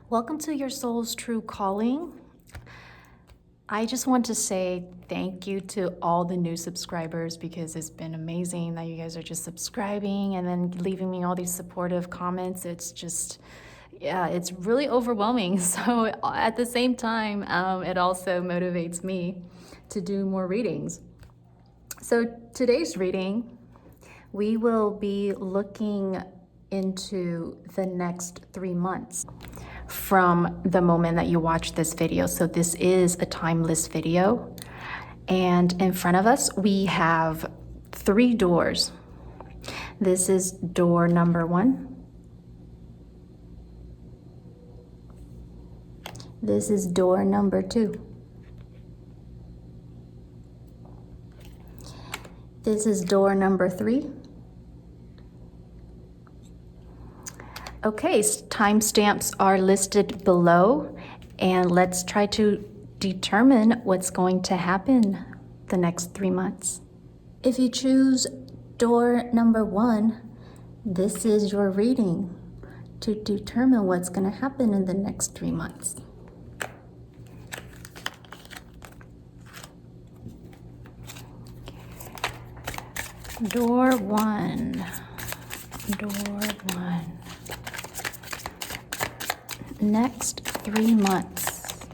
Welcome to your soul's true calling. I just want to say thank you to all the new subscribers because it's been amazing that you guys are just subscribing and then leaving me all these supportive comments. It's just, yeah, it's really overwhelming. So at the same time, it also motivates me to do more readings. So today's reading, we will be looking into the next 3 months from the moment that you watch this video. So this is a timeless video. And in front of us, we have 3 doors. This is door number 1. This is door number 2. This is door number 3. Okay, timestamps are listed below, and let's try to determine what's going to happen the next 3 months. If you choose door number 1, this is your reading to determine what's going to happen in the next 3 months. Door 1. Door 1. Next 3 months.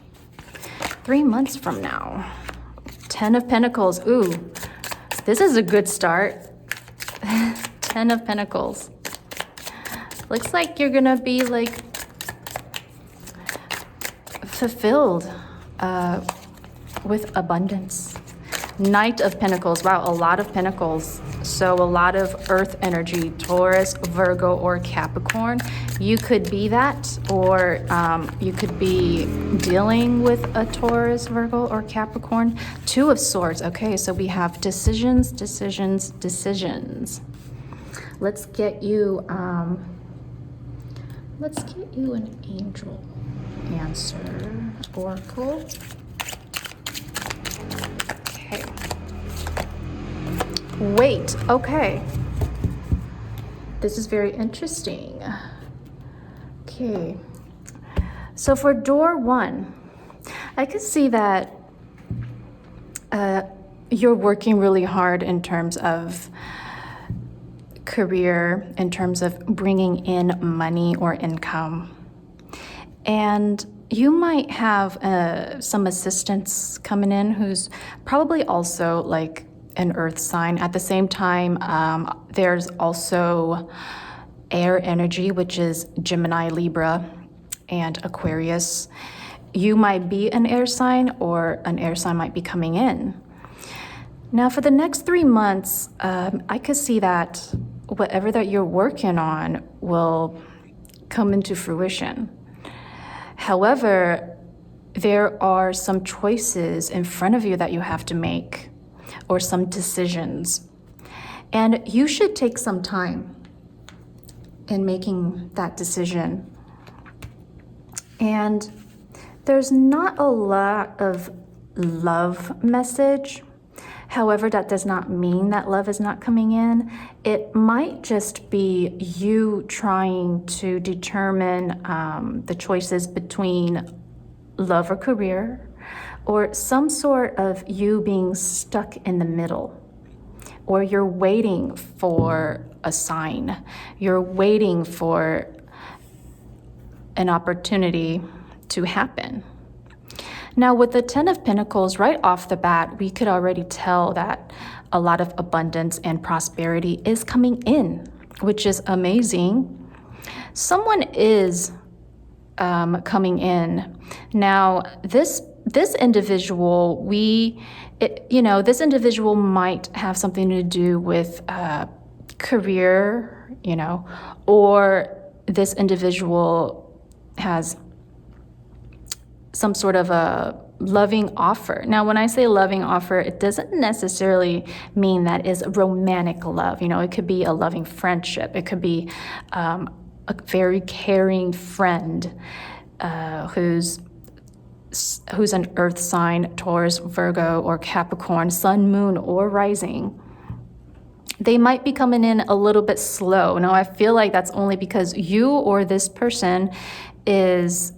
3 months from now. 10 of Pentacles. Ooh, this is a good start. 10 of Pentacles. Looks like you're gonna be like fulfilled with abundance. Knight of Pentacles. Wow, a lot of Pentacles. So a lot of earth energy, Taurus, Virgo, or Capricorn. You could be that, or you could be dealing with a Taurus, Virgo, or Capricorn. 2 of Swords. Okay, so we have decisions, decisions, decisions. Let's get you an angel answer, Oracle. Okay. Wait, okay. This is very interesting. Okay. So for door 1, I can see that you're working really hard in terms of career, in terms of bringing in money or income. And you might have some assistance coming in who's probably also like an earth sign. At the same time, there's also air energy, which is Gemini, Libra, and Aquarius. You might be an air sign, or an air sign might be coming in. Now, for the next 3 months, I could see that whatever that you're working on will come into fruition. However, there are some choices in front of you that you have to make, or some decisions. And you should take some time in making that decision. And there's not a lot of love message. However, that does not mean that love is not coming in. It might just be you trying to determine the choices between love or career, or some sort of you being stuck in the middle, or you're waiting for a sign. You're waiting for an opportunity to happen. Now, with the 10 of Pentacles, right off the bat, we could already tell that a lot of abundance and prosperity is coming in, which is amazing. Someone is coming in. Now, this individual, this individual might have something to do with career, or this individual has some sort of a loving offer. Now, when I say loving offer, it doesn't necessarily mean that is romantic love. It could be a loving friendship. It could be a very caring friend who's an earth sign, Taurus, Virgo, or Capricorn, sun, moon, or rising. They might be coming in a little bit slow. Now, I feel like that's only because you or this person is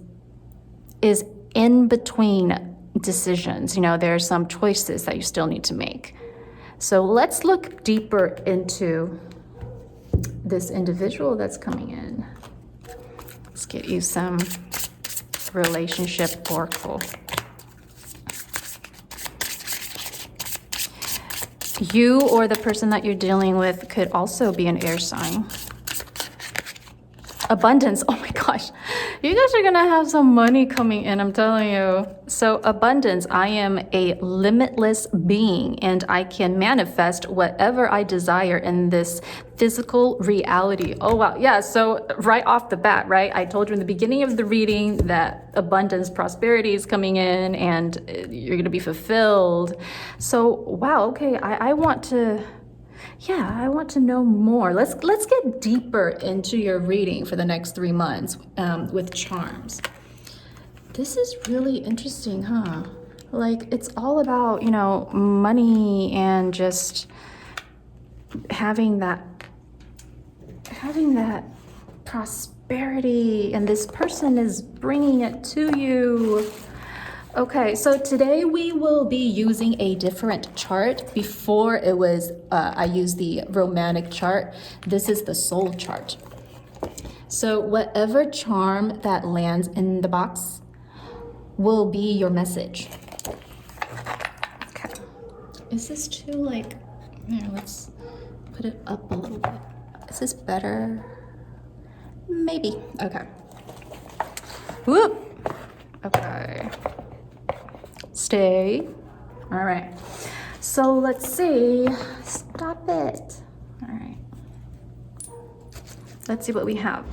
is in between decisions. You know, there are some choices that you still need to make. So let's look deeper into this individual that's coming in. Let's get you some relationship oracle. You or the person that you're dealing with could also be an air sign. Abundance. Oh my gosh. You guys are going to have some money coming in, I'm telling you. So abundance, I am a limitless being and I can manifest whatever I desire in this physical reality. Oh, wow. Yeah. So right off the bat, right? I told you in the beginning of the reading that abundance, prosperity is coming in and you're going to be fulfilled. So, wow. Okay. I want to know more. Let's get deeper into your reading for the next 3 months with charms. This is really interesting, huh? Like, it's all about, you know, money and just having that prosperity, and this person is bringing it to you. Okay, so today we will be using a different chart. Before it was, I used the romantic chart. This is the soul chart. So whatever charm that lands in the box will be your message. Okay, is this too like, here, let's put it up a little bit. Is this better? Maybe, okay. Whoop, okay. Stay. All right. So let's see. Stop it. All right. Let's see what we have.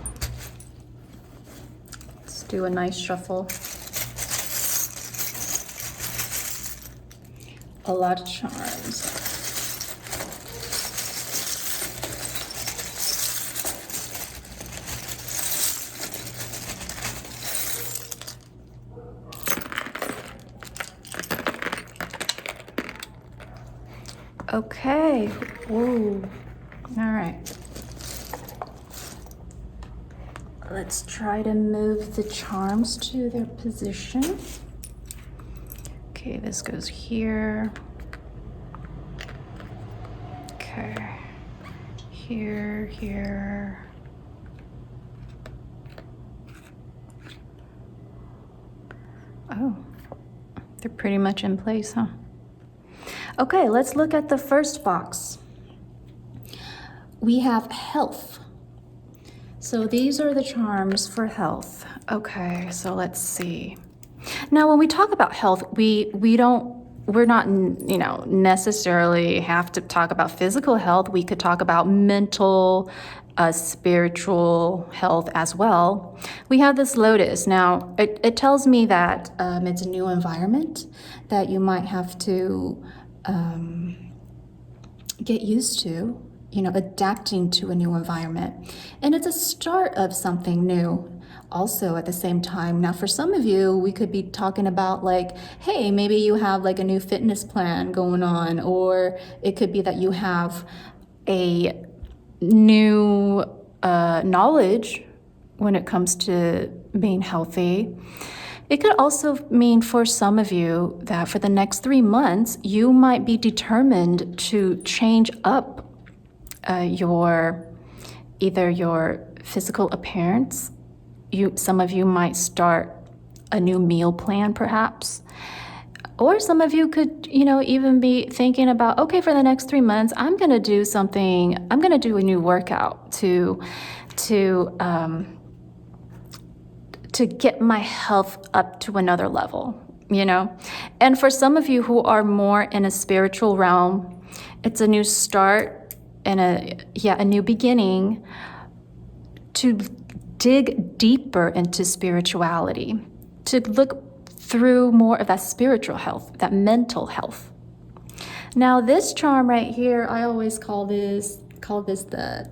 Let's do a nice shuffle. A lot of charms. Okay. Whoa. All right. Let's try to move the charms to their position. Okay, this goes here. Okay. Here, here. Oh, they're pretty much in place, huh? Okay, let's look at the first box. We have health. So these are the charms for health. Okay, so let's see. Now, when we talk about health, we're not, you know, necessarily have to talk about physical health. We could talk about mental, spiritual health as well. We have this lotus. Now, it tells me that it's a new environment that you might have to get used to, you know, adapting to a new environment. And it's a start of something new also at the same time. Now, for some of you, we could be talking about like, hey, maybe you have like a new fitness plan going on, or it could be that you have a new knowledge when it comes to being healthy. It could also mean for some of you that for the next 3 months, you might be determined to change up either your physical appearance. Some of you might start a new meal plan perhaps. Or some of you could, you know, even be thinking about, okay, for the next 3 months, I'm going to do a new workout to get my health up to another level, you know? And for some of you who are more in a spiritual realm, it's a new start and a new beginning to dig deeper into spirituality, to look through more of that spiritual health, that mental health. Now, this charm right here, I always call this the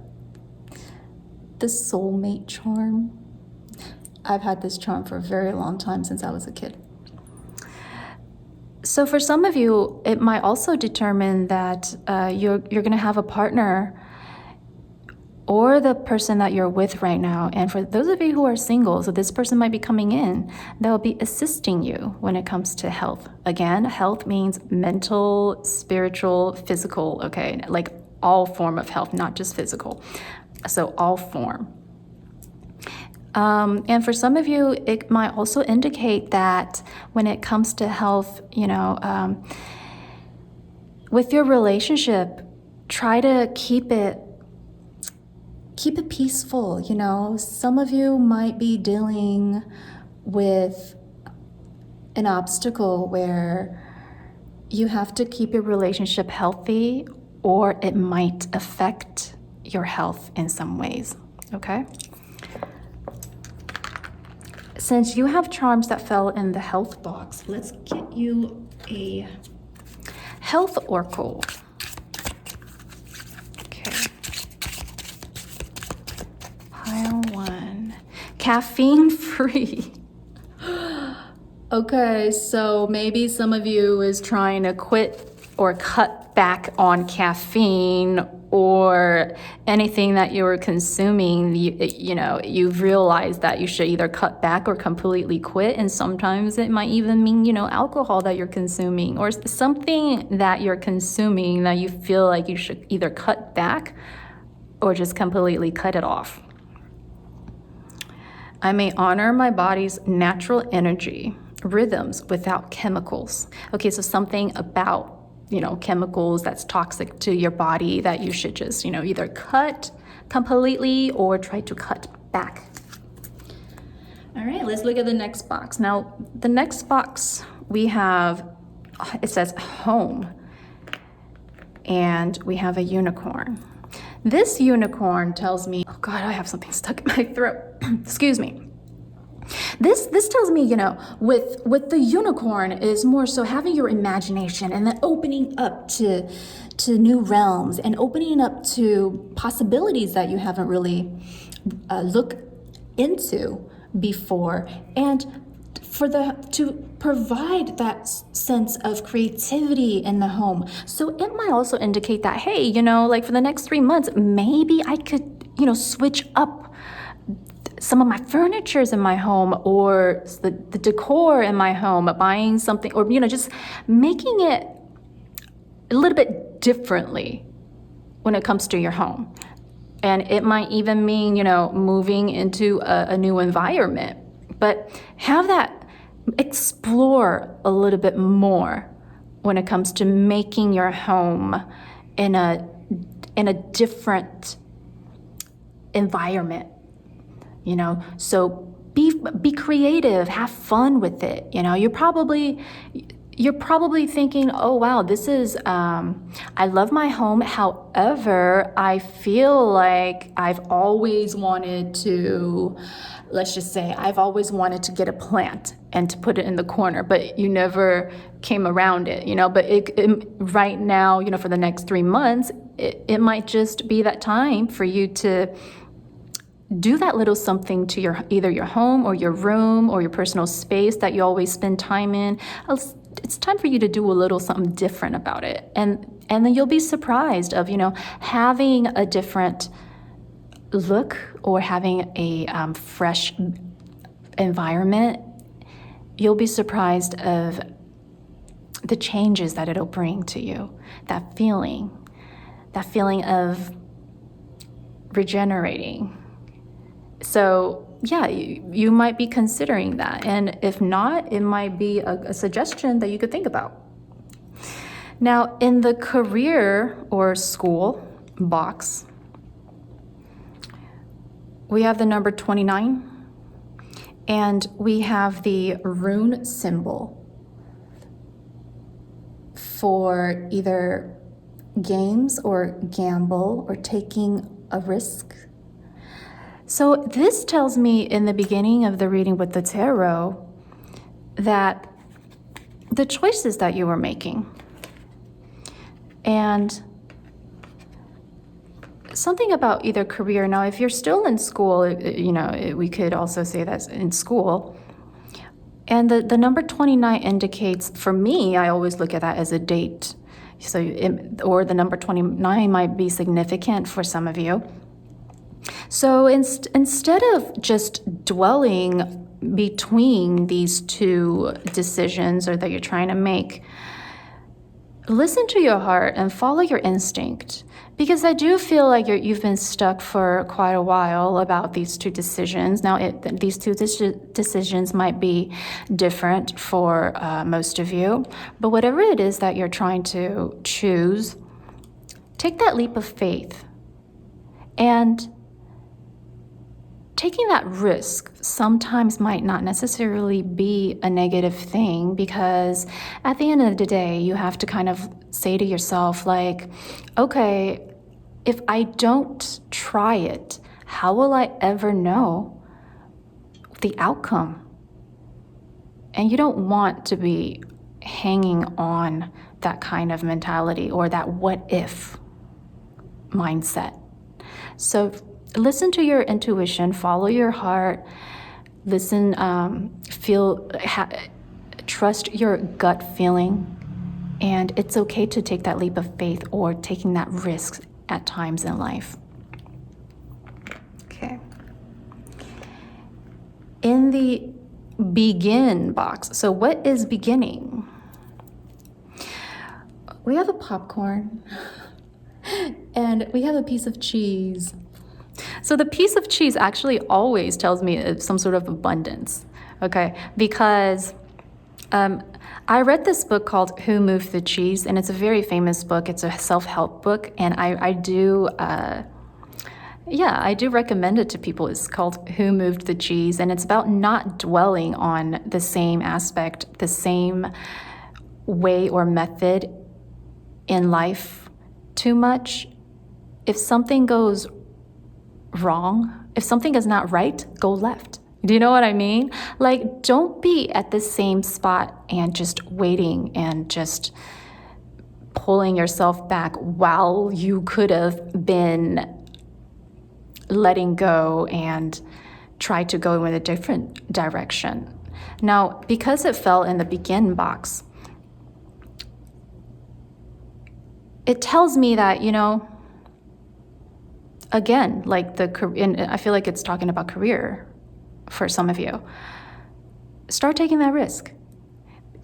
soulmate charm. I've had this charm for a very long time, since I was a kid. So for some of you, it might also determine that you're going to have a partner or the person that you're with right now. And for those of you who are single, so this person might be coming in that will be assisting you when it comes to health. Again, health means mental, spiritual, physical, okay? Like all form of health, not just physical. So all form. And for some of you, it might also indicate that when it comes to health, with your relationship, try to keep it peaceful. Some of you might be dealing with an obstacle where you have to keep your relationship healthy, or it might affect your health in some ways, okay? Since you have charms that fell in the health box, let's get you a health oracle. Okay. Pile 1. Caffeine free. Okay, so maybe some of you is trying to quit or cut back on caffeine or anything that you're consuming. You've realized that you should either cut back or completely quit. And sometimes it might even mean, alcohol that you're consuming or something that you're consuming that you feel like you should either cut back or just completely cut it off. I may honor my body's natural energy, rhythms without chemicals. Okay, so something about chemicals that's toxic to your body that you should just, either cut completely or try to cut back. All right, let's look at the next box. Now, the next box we have, it says home, and we have a unicorn. This unicorn tells me, oh God, I have something stuck in my throat. Excuse me. This tells me, with the unicorn is more so having your imagination and then opening up to new realms and opening up to possibilities that you haven't really looked into before, and to provide that sense of creativity in the home. So it might also indicate that, hey, like for the next 3 months, maybe I could, switch up some of my furnitures in my home or the decor in my home, buying something, or, just making it a little bit differently when it comes to your home. And it might even mean, moving into a new environment, but have that explore a little bit more when it comes to making your home in a different environment. So be creative, have fun with it. You're probably thinking, oh wow, this is I love my home. However, I feel like I've always wanted to, let's just say I've always wanted to get a plant and to put it in the corner, but you never came around it, but it right now, for the next 3 months, it might just be that time for you to do that little something to either your home or your room or your personal space that you always spend time in. It's time for you to do a little something different about it. And then you'll be surprised of, having a different look or having a fresh environment. You'll be surprised of the changes that it'll bring to you. That feeling of regenerating. So yeah, you might be considering that. And if not, it might be a suggestion that you could think about. Now, in the career or school box, we have the number 29, and we have the rune symbol for either games or gamble or taking a risk. So this tells me in the beginning of the reading with the tarot that the choices that you were making and something about either career. Now, if you're still in school, we could also say that's in school. And the number 29 indicates, for me, I always look at that as a date. So, or the number 29 might be significant for some of you. So instead of just dwelling between these two decisions or that you're trying to make, listen to your heart and follow your instinct. Because I do feel like you've been stuck for quite a while about these two decisions. Now, these two decisions might be different for most of you, but whatever it is that you're trying to choose, take that leap of faith. And taking that risk sometimes might not necessarily be a negative thing, because at the end of the day, you have to kind of say to yourself, like, okay, if I don't try it, how will I ever know the outcome? And you don't want to be hanging on that kind of mentality or that what if mindset. So listen to your intuition, follow your heart, listen, trust your gut feeling, and it's okay to take that leap of faith or taking that risk at times in life. Okay. In the begin box, so what is beginning? We have a popcorn and we have a piece of cheese. So the piece of cheese actually always tells me some sort of abundance, okay? Because I read this book called Who Moved the Cheese, and it's a very famous book. It's a self-help book, and I do recommend it to people. It's called Who Moved the Cheese, and it's about not dwelling on the same aspect, the same way or method in life too much. If something goes wrong, if something is not right, go left. Do you know what I mean? Like, don't be at the same spot and just waiting and just pulling yourself back while you could have been letting go and try to go in a different direction. Now, because it fell in the begin box, it tells me that, again, like and I feel like it's talking about career for some of you. Start taking that risk.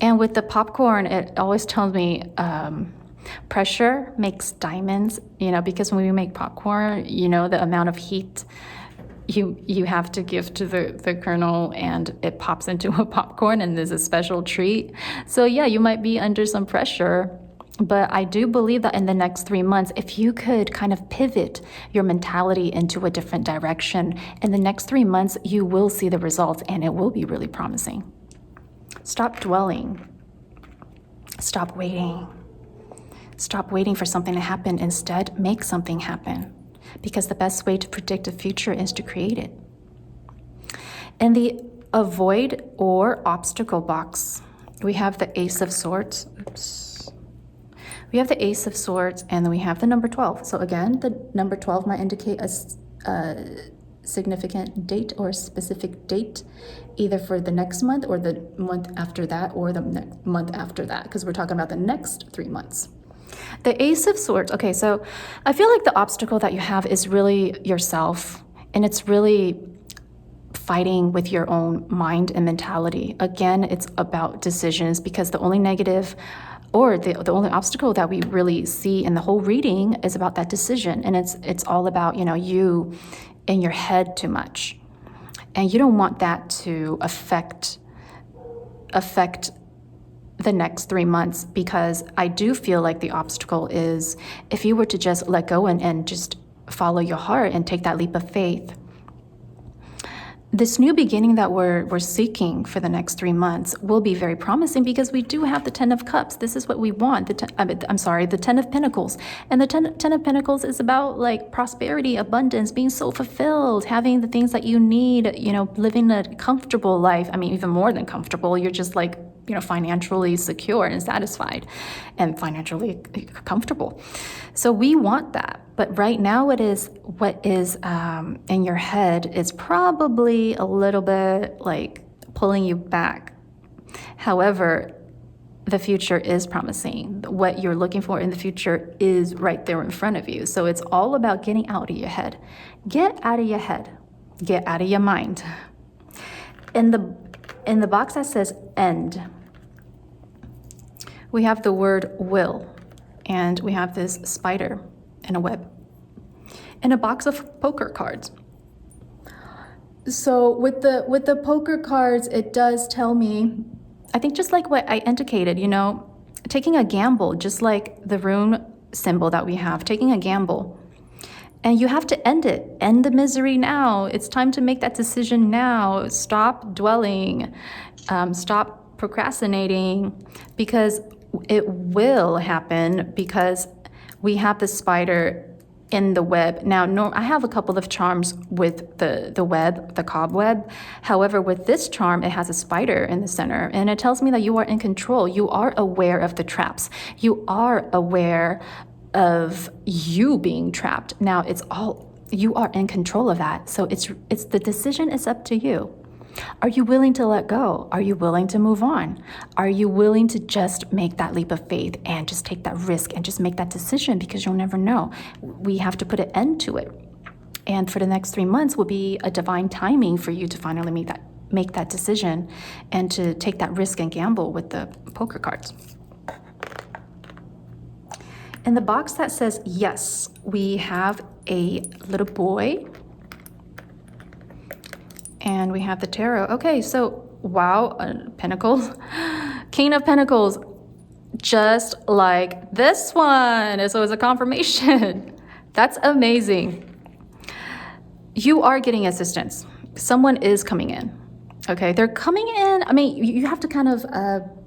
And with the popcorn, it always tells me pressure makes diamonds, because when we make popcorn, the amount of heat you have to give to the kernel, and it pops into a popcorn and there's a special treat. So yeah, you might be under some pressure. But I do believe that in the next 3 months, if you could kind of pivot your mentality into a different direction, in the next 3 months, you will see the results, and it will be really promising. Stop dwelling. Stop waiting. Stop waiting for something to happen. Instead, make something happen, because the best way to predict the future is to create it. In the avoid or obstacle box, we have the Ace of Swords. We have the Ace of Swords, and then we have the number 12. So again, the number 12 might indicate a significant date or a specific date, either for the next month or the month after that or the next month after that, because we're talking about the next 3 months. The Ace of Swords, okay, so I feel like the obstacle that you have is really yourself, and it's really fighting with your own mind and mentality. Again, it's about decisions, because the only negative or the only obstacle that we really see in the whole reading is about that decision. And it's all about, you in your head too much. And you don't want that to affect the next 3 months, because I do feel like the obstacle is if you were to just let go and just follow your heart and take that leap of faith. This new beginning that we're seeking for the next 3 months will be very promising, because we do have the 10 of Cups. This is what we want. the 10 of Pentacles. And the 10 of Pentacles is about like prosperity, abundance, being so fulfilled, having the things that you need, living a comfortable life. I mean, even more than comfortable. You're just like, financially secure and satisfied and financially comfortable. So we want that. But right now what is in your head is probably a little bit like pulling you back. However, the future is promising. What you're looking for in the future is right there in front of you. So it's all about getting out of your head. Get out of your head. Get out of your mind. In the box that says end, we have the word will, and we have this spider in a web, and a box of poker cards. So with the poker cards, it does tell me, I think just like what I indicated, taking a gamble, just like the rune symbol that we have, taking a gamble. And you have to end it. End the misery now. It's time to make that decision now. Stop dwelling. Stop procrastinating, because it will happen, because we have the spider in the web. Now, I have a couple of charms with the web, the cobweb. However, with this charm, it has a spider in the center, and it tells me that you are in control. You are aware of the traps. You are aware of you being trapped. Now, you are in control of that. So it's the decision is up to you. Are you willing to let go? Are you willing to move on? Are you willing to just make that leap of faith and just take that risk and just make that decision, because you'll never know. We have to put an end to it. And for the next 3 months will be a divine timing for you to finally make that decision and to take that risk and gamble with the poker cards. In the box that says yes, we have a little boy. And we have the tarot. Okay, so wow, Pentacles, King of Pentacles, just like this one. So it's a confirmation. That's amazing. You are getting assistance. Someone is coming in. Okay, they're coming in. I mean, you have to kind of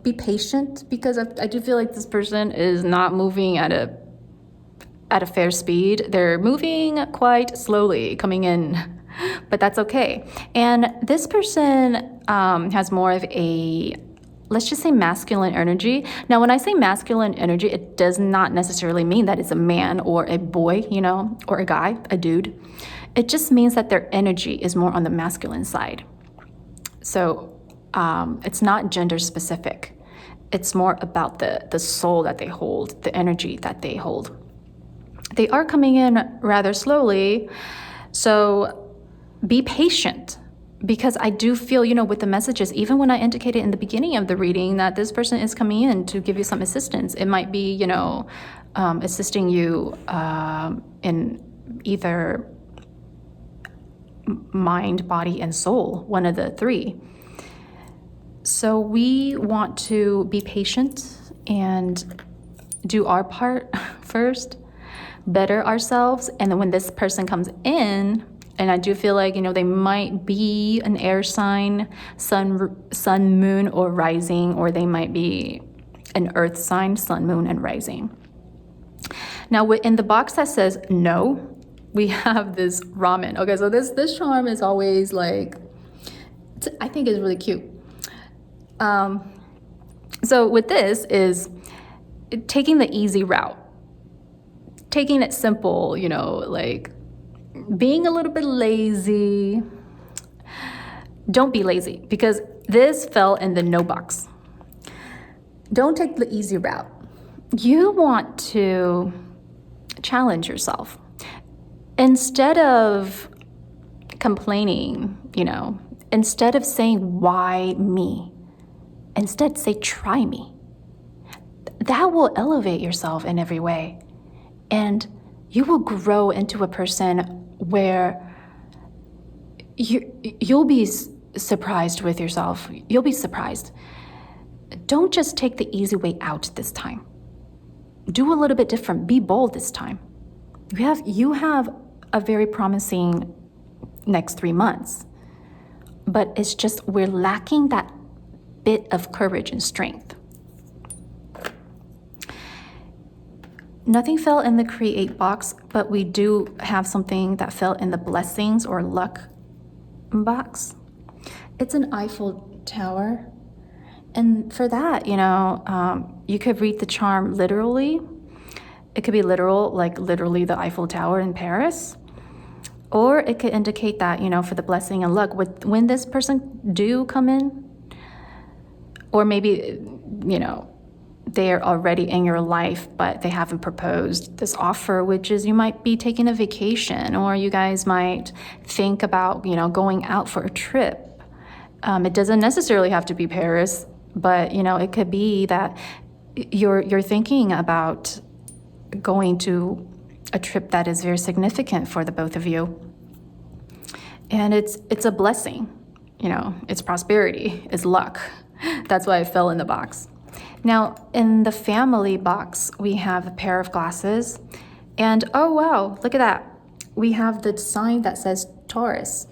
be patient, because I do feel like this person is not moving at a fair speed. They're moving quite slowly, coming in. But that's okay. And this person has more of a, let's just say, masculine energy. Now, when I say masculine energy, it does not necessarily mean that it's a man or a boy, or a guy, a dude. It just means that their energy is more on the masculine side. So it's not gender specific. It's more about the soul that they hold, the energy that they hold. They are coming in rather slowly. So be patient, because I do feel, with the messages, even when I indicated in the beginning of the reading that this person is coming in to give you some assistance, it might be, assisting you in either mind, body, and soul, one of the three. So we want to be patient and do our part first, better ourselves, and then when this person comes in, and I do feel like, they might be an air sign, sun, moon, or rising, or they might be an earth sign, sun, moon, and rising. Now, in the box that says no, we have this ramen. Okay, so this charm is always like, I think it's really cute. So with this is taking the easy route, taking it simple, like being a little bit lazy. Don't be lazy, because this fell in the no box. Don't take the easy route. You want to challenge yourself. Instead of complaining, instead of saying, why me? Instead, say, try me. That will elevate yourself in every way. And you will grow into a person where you'll be surprised with yourself. You'll be surprised. Don't just take the easy way out this time. Do a little bit different. Be bold this time. You have a very promising next 3 months, but it's just we're lacking that bit of courage and strength. Nothing fell in the create box, but we do have something that fell in the blessings or luck box. It's an Eiffel Tower. And for that, you could read the charm literally. It could be literal, like literally the Eiffel Tower in Paris. Or it could indicate that, for the blessing and luck, when this person do come in, or maybe, they're already in your life, but they haven't proposed this offer, which is you might be taking a vacation, or you guys might think about, going out for a trip. It doesn't necessarily have to be Paris, but, it could be that you're thinking about going to a trip that is very significant for the both of you. And it's a blessing, it's prosperity, it's luck. That's why I fell in the box. Now, in the family box, we have a pair of glasses. And oh, wow, look at that. We have the sign that says Taurus.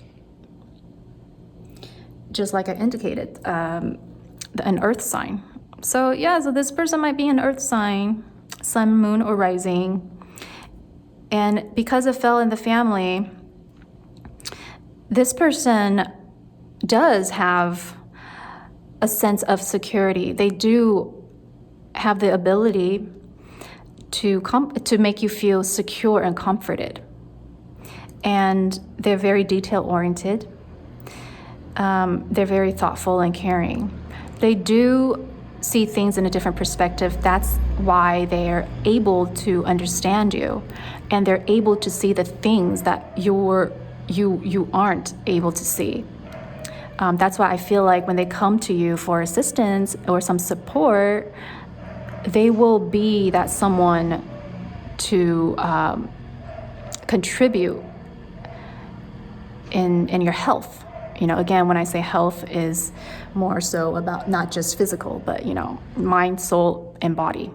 Just like I indicated, an earth sign. So yeah, so this person might be an earth sign, sun, moon, or rising. And because it fell in the family, this person does have a sense of security. They do have the ability to make you feel secure and comforted. And they're very detail-oriented. They're very thoughtful and caring. They do see things in a different perspective. That's why they're able to understand you, and they're able to see the things that you aren't able to see. That's why I feel like when they come to you for assistance or some support, they will be that someone to contribute in your health. Again, when I say health, is more so about not just physical, but, mind, soul, and body.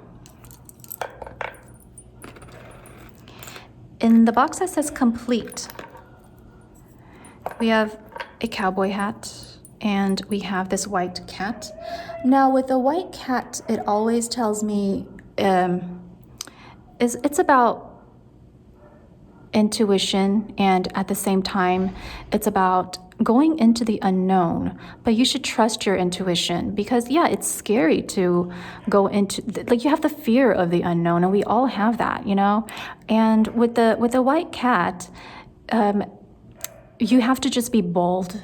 In the box that says complete, we have a cowboy hat, and we have this white cat. Now, with the white cat, it always tells me it's about intuition, and at the same time, it's about going into the unknown. But you should trust your intuition, because it's scary to go into, you have the fear of the unknown, and we all have that, And with the white cat, you have to just be bold.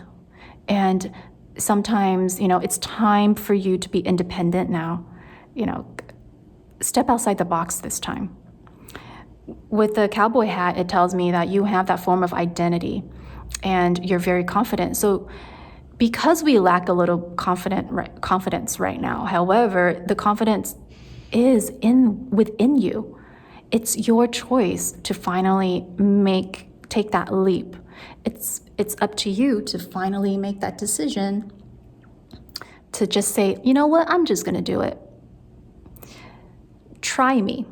And sometimes, it's time for you to be independent now. Step outside the box this time. With the cowboy hat, it tells me that you have that form of identity and you're very confident. So because we lack a little confidence right now, however, the confidence is within you. It's your choice to finally take that leap. It's up to you to finally make that decision to just say, you know what, I'm just going to do it. Try me.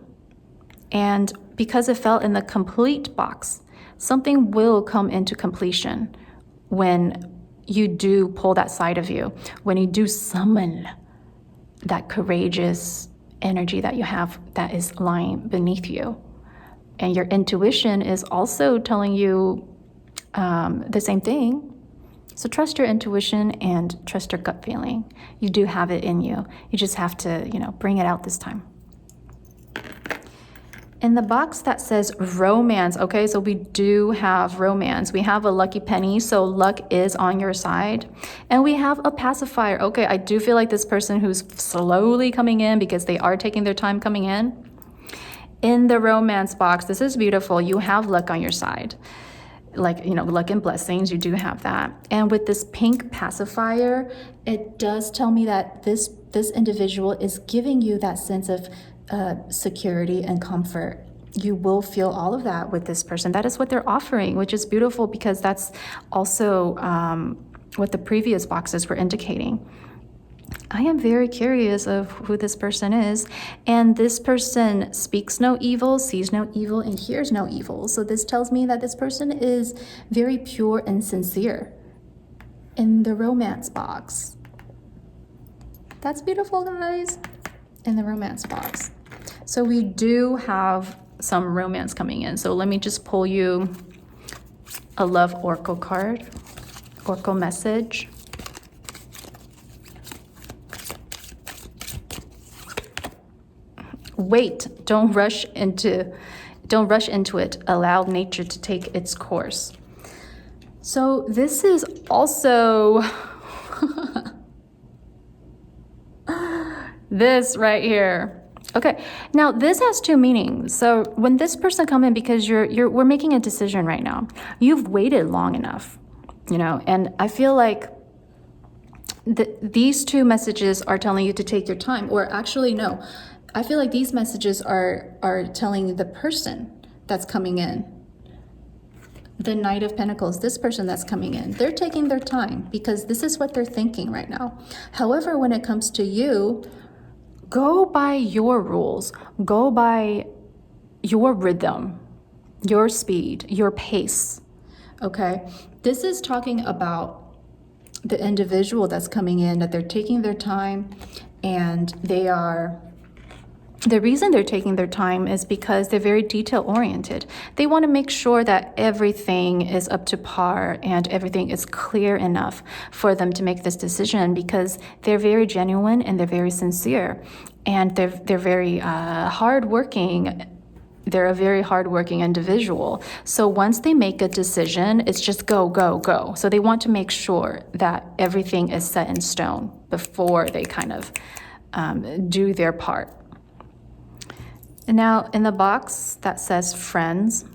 And because it fell in the complete box, something will come into completion when you do pull that side of you, when you do summon that courageous energy that you have that is lying beneath you. And your intuition is also telling you the same thing. So trust your intuition and trust your gut feeling. You do have it in you. You just have to, bring it out this time. In the box that says romance, okay, so we do have romance. We have a lucky penny, so luck is on your side. And we have a pacifier. Okay, I do feel like this person who's slowly coming in, because they are taking their time coming in. In the romance box, this is beautiful. You have luck on your side. Luck and blessings, you do have that. And with this pink pacifier, it does tell me that this individual is giving you that sense of security and comfort. You will feel all of that with this person. That is what they're offering, which is beautiful, because that's also what the previous boxes were indicating. I am very curious of who this person is, and this person speaks no evil, sees no evil, and hears no evil. So this tells me that this person is very pure and sincere. In the romance box, that's beautiful, guys. In the romance box, so we do have some romance coming in. So let me just pull you a love oracle card, oracle message. Wait, don't rush into it. Allow nature to take its course. So this is also This right here. Okay, now this has two meanings. So when this person come in, because we're making a decision right now. You've waited long enough, you know, and I feel like these two messages are telling you to take your time, or actually no, I feel like these messages are telling the person that's coming in. The Knight of Pentacles, this person that's coming in, they're taking their time because this is what they're thinking right now. However, when it comes to you, go by your rules, go by your rhythm, your speed, your pace, okay? This is talking about the individual that's coming in, that they're taking their time, and the reason they're taking their time is because they're very detail oriented. They want to make sure that everything is up to par and everything is clear enough for them to make this decision, because they're very genuine and they're very sincere, and they're very hardworking. They're a very hardworking individual. So once they make a decision, it's just go, go, go. So they want to make sure that everything is set in stone before they kind of do their part. Now, in the box that says friends,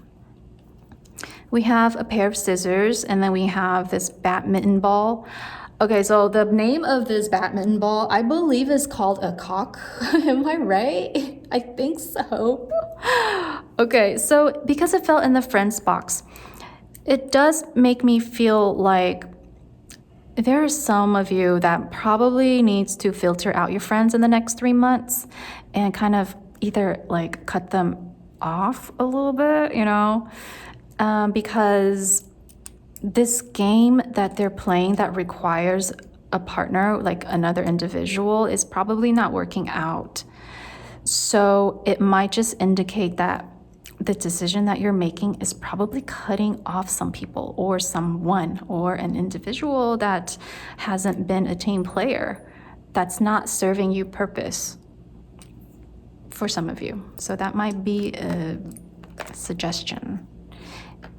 we have a pair of scissors, and then we have this badminton ball. Okay, so the name of this badminton ball, I believe, is called a cock. Am I right? I think so. Okay, so because it fell in the friends box, it does make me feel like there are some of you that probably needs to filter out your friends in the next 3 months and kind of either like cut them off a little bit, you know, because this game that they're playing that requires a partner, like another individual, is probably not working out. So it might just indicate that the decision that you're making is probably cutting off some people or someone or an individual that hasn't been a team player, that's not serving you purpose for some of you. So that might be a suggestion.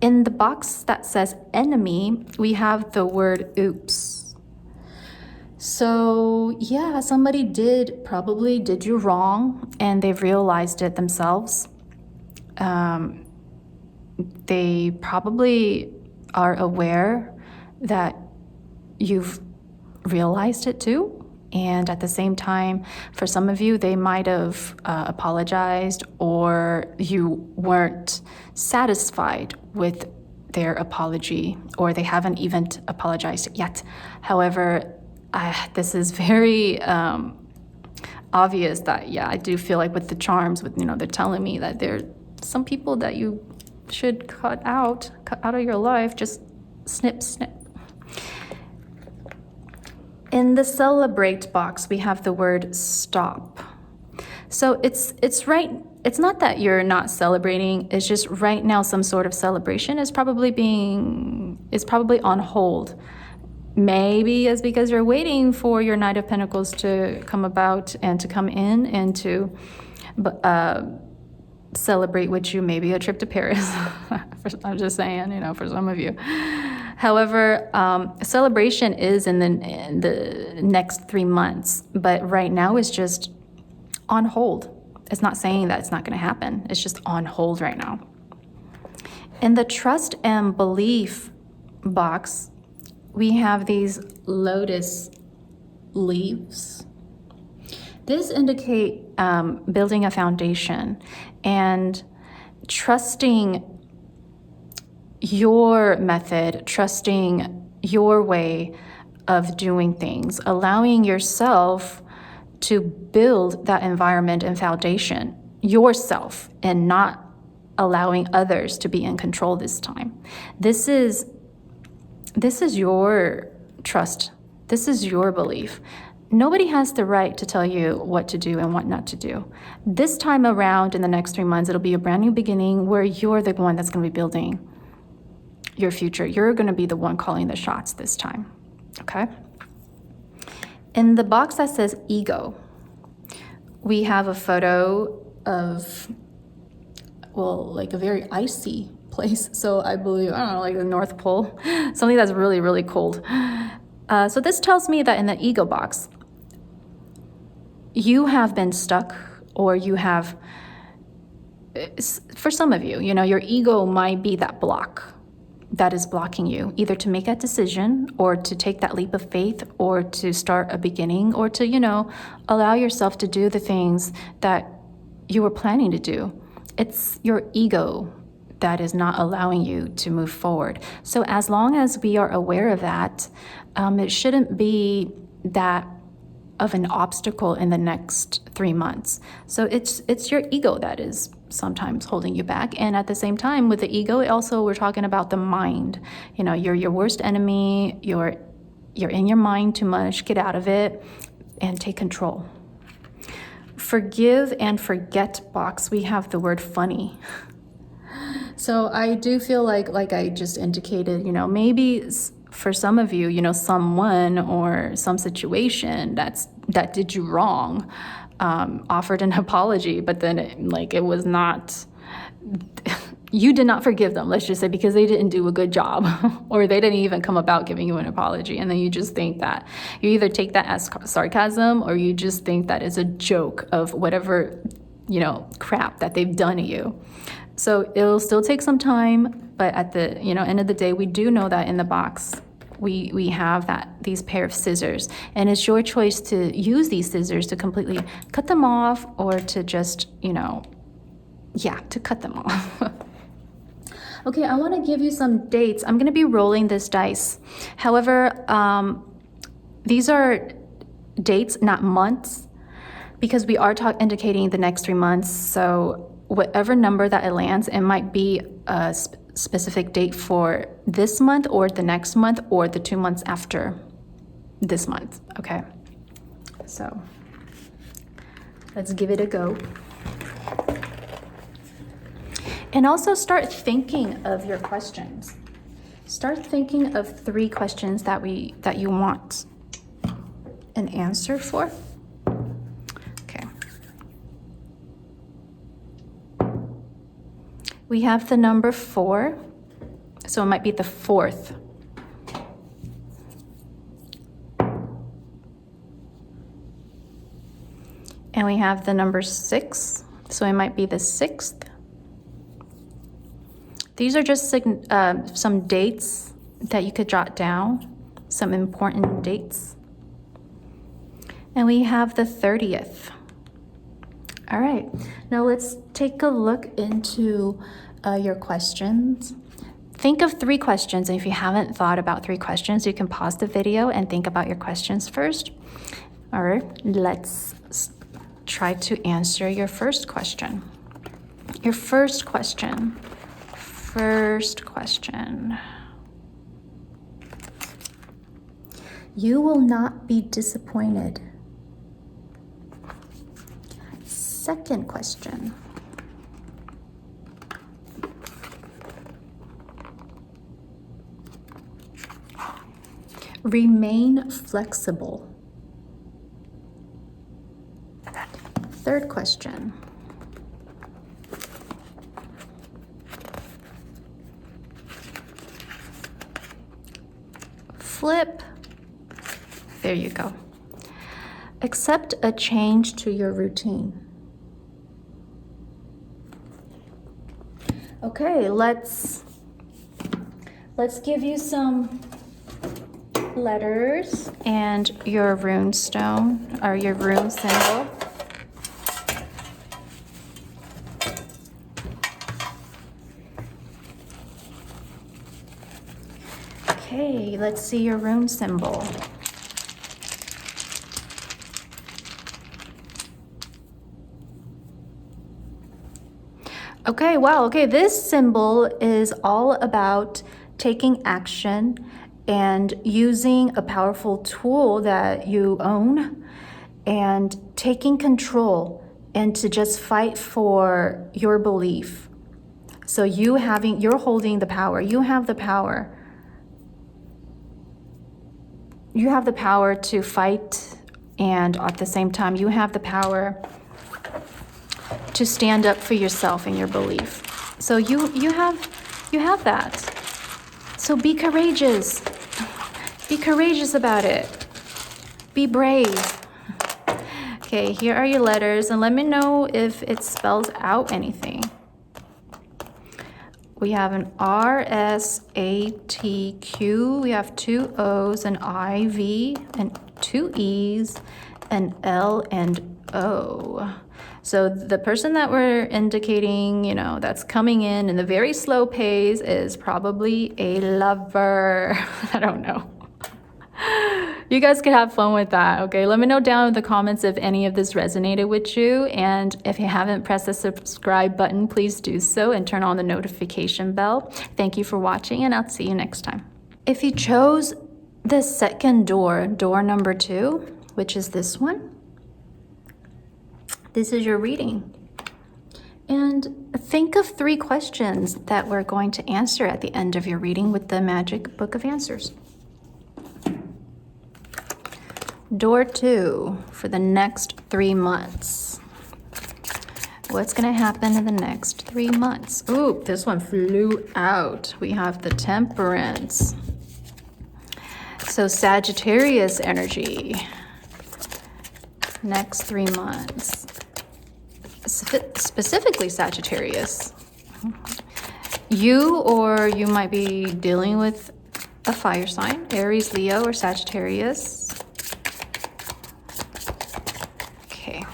In the box that says enemy, we have the word oops. So yeah, somebody probably did you wrong, and they've realized it themselves. They probably are aware that you've realized it too. And at the same time, for some of you, they might have apologized, or you weren't satisfied with their apology, or they haven't even apologized yet. However, this is very obvious that, yeah, I do feel like with the charms, with, you know, they're telling me that there are some people that you should cut out of your life, just snip, snip. In the celebrate box, we have the word stop. So it's right. It's not that you're not celebrating. It's just right now some sort of celebration is probably on hold. Maybe it's because you're waiting for your Knight of Pentacles to come about and to come in and to celebrate with you, maybe a trip to Paris. I'm just saying, you know, for some of you. However, celebration is in the next 3 months, but right now it's just on hold. It's not saying that it's not going to happen. It's just on hold right now. In the trust and belief box, we have these lotus leaves. This indicate building a foundation and trusting your method, trusting your way of doing things, allowing yourself to build that environment and foundation yourself, and not allowing others to be in control this time. This is your trust. This is your belief. Nobody has the right to tell you what to do and what not to do. This time around, in the next 3 months, it'll be a brand new beginning where you're the one that's going to be building your future. You're going to be the one calling the shots this time, okay? In the box that says ego, we have a photo of, well, like a very icy place. So I believe, I don't know, like the North Pole, something that's really, really cold. So this tells me that in the ego box, you have been stuck, or you have, for some of you, you know, your ego might be that block that is blocking you, either to make that decision or to take that leap of faith or to start a beginning or to, you know, allow yourself to do the things that you were planning to do. It's your ego that is not allowing you to move forward. So as long as we are aware of that, it shouldn't be that of an obstacle in the next 3 months. So it's your ego that is sometimes holding you back. And at the same time, with the ego, also we're talking about the mind. You know, you're your worst enemy. You're in your mind too much. Get out of it and take control. Forgive and forget box, we have the word funny. So I do feel like I just indicated, you know, maybe for some of you, you know, someone or some situation that did you wrong, offered an apology, but then it was not, you did not forgive them, let's just say, because they didn't do a good job or they didn't even come about giving you an apology. And then you just think that, you either take that as sarcasm or you just think that is a joke of whatever, you know, crap that they've done to you. So it'll still take some time, but at the, you know, end of the day, we do know that in the box, we have these pair of scissors, and it's your choice to use these scissors to completely cut them off or to just, you know, to cut them off. Okay, I want to give you some dates. I'm going to be rolling this dice. However, these are dates, not months, because we are indicating the next 3 months. So whatever number that it lands, it might be a specific date for this month or the next month or the 2 months after this month. Okay, so let's give it a go. And also start thinking of your questions. Start thinking of 3 questions that you want an answer for. Okay. We have the number 4, so it might be the 4th. And we have the number 6, so it might be the 6th. These are just some dates that you could jot down, some important dates. And we have the 30th. All right, now let's take a look into your questions. Think of 3 questions, and if you haven't thought about 3 questions, you can pause the video and think about your questions first. All right, let's try to answer your first question. Your first question. You will not be disappointed. Second question. Remain flexible. Third question. Flip. There you go. Accept a change to your routine. Okay, let's give you some letters and your rune stone or your rune symbol. Okay, let's see your rune symbol. Okay, wow, okay, this symbol is all about taking action and using a powerful tool that you own and taking control and to just fight for your belief. So you're holding the power. You have the power. You have the power to fight, and at the same time, you have the power to stand up for yourself and your belief. So you have that. So be courageous. Be courageous about it. Be brave. Okay, here are your letters, and let me know if it spells out anything. We have an R, S, A, T, Q. We have 2 O's, an I, V, and 2 E's, an L, and O. So the person that we're indicating, you know, that's coming in the very slow pace is probably a lover. I don't know. You guys can have fun with that, okay? Let me know down in the comments if any of this resonated with you. And if you haven't pressed the subscribe button, please do so and turn on the notification bell. Thank you for watching, and I'll see you next time. If you chose the second door, door number 2, which is this one, this is your reading. And think of 3 questions that we're going to answer at the end of your reading with the Magic Book of Answers. Door 2 for the next 3 months. What's going to happen in the next 3 months? Ooh, this one flew out. We have the Temperance. So Sagittarius energy. Next 3 months. Specifically Sagittarius. You might be dealing with a fire sign, Aries, Leo, or Sagittarius. Okay.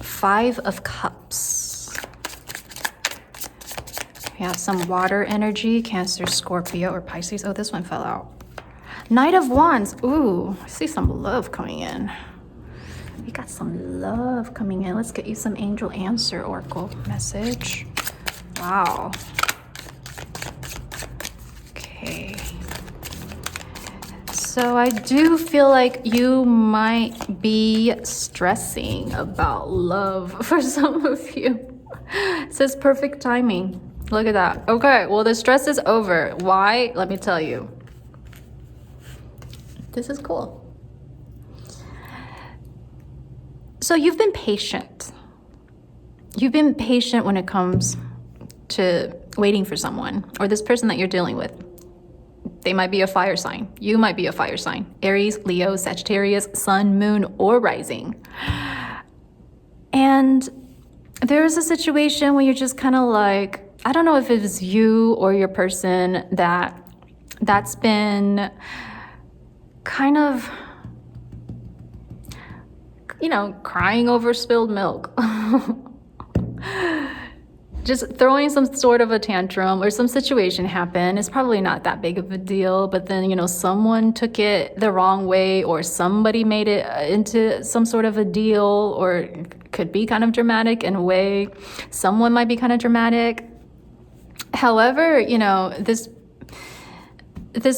5 of Cups. We have some water energy, Cancer, Scorpio, or Pisces. Oh, this one fell out. Knight of Wands. Ooh, I see some love coming in. We got some love coming in. Let's get you some angel answer, Oracle message. Wow. Okay. So I do feel like you might be stressing about love for some of you. It says perfect timing. Look at that. Okay, well, the stress is over. Why? Let me tell you. This is cool. So you've been patient. You've been patient when it comes to waiting for someone, or this person that you're dealing with. They might be a fire sign. You might be a fire sign. Aries, Leo, Sagittarius, Sun, Moon, or Rising. And there's a situation where you're just kind of like, I don't know if it was you or your person that's been kind of, you know, crying over spilled milk. Just throwing some sort of a tantrum, or some situation happened. It's probably not that big of a deal, but then, you know, someone took it the wrong way, or somebody made it into some sort of a deal, or it could be kind of dramatic in a way. Someone might be kind of dramatic. However, you know, this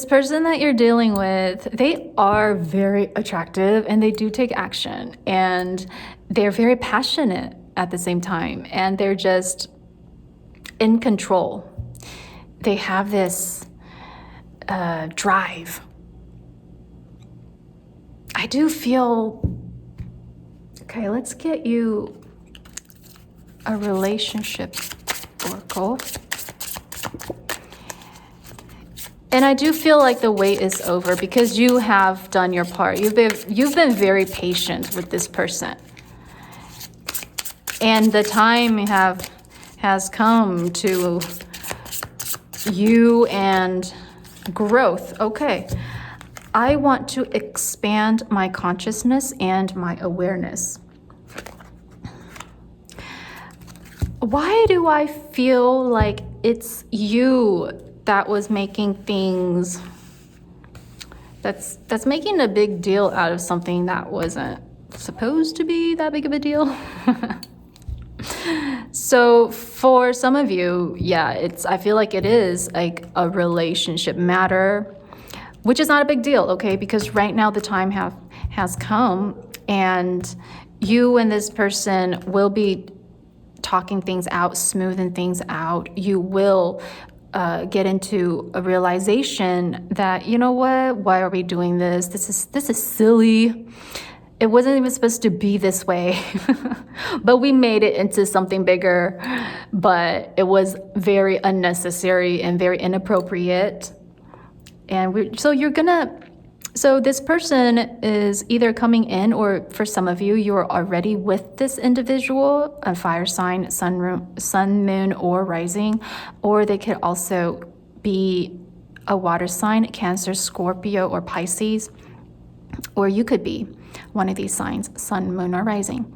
person that you're dealing with, they are very attractive, and they do take action, and they're very passionate at the same time, and they're just in control. They have this drive. I do feel, okay, let's get you a relationship oracle. And I do feel like the wait is over, because you have done your part. You've been very patient with this person. And the time has come to you and growth. Okay. I want to expand my consciousness and my awareness. Why do I feel like it's you that was making things, that's making a big deal out of something that wasn't supposed to be that big of a deal? So for some of you, yeah, I feel like it is like a relationship matter, which is not a big deal, okay? Because right now the time has come, and you and this person will be talking things out, smoothing things out. You will get into a realization that, you know what, why are we doing this? This is silly. It wasn't even supposed to be this way, but we made it into something bigger, but it was very unnecessary and very inappropriate. And so you're gonna So this person is either coming in, or for some of you, you are already with this individual, a fire sign, sun, moon, or rising, or they could also be a water sign, Cancer, Scorpio, or Pisces, or you could be one of these signs, sun, moon, or rising.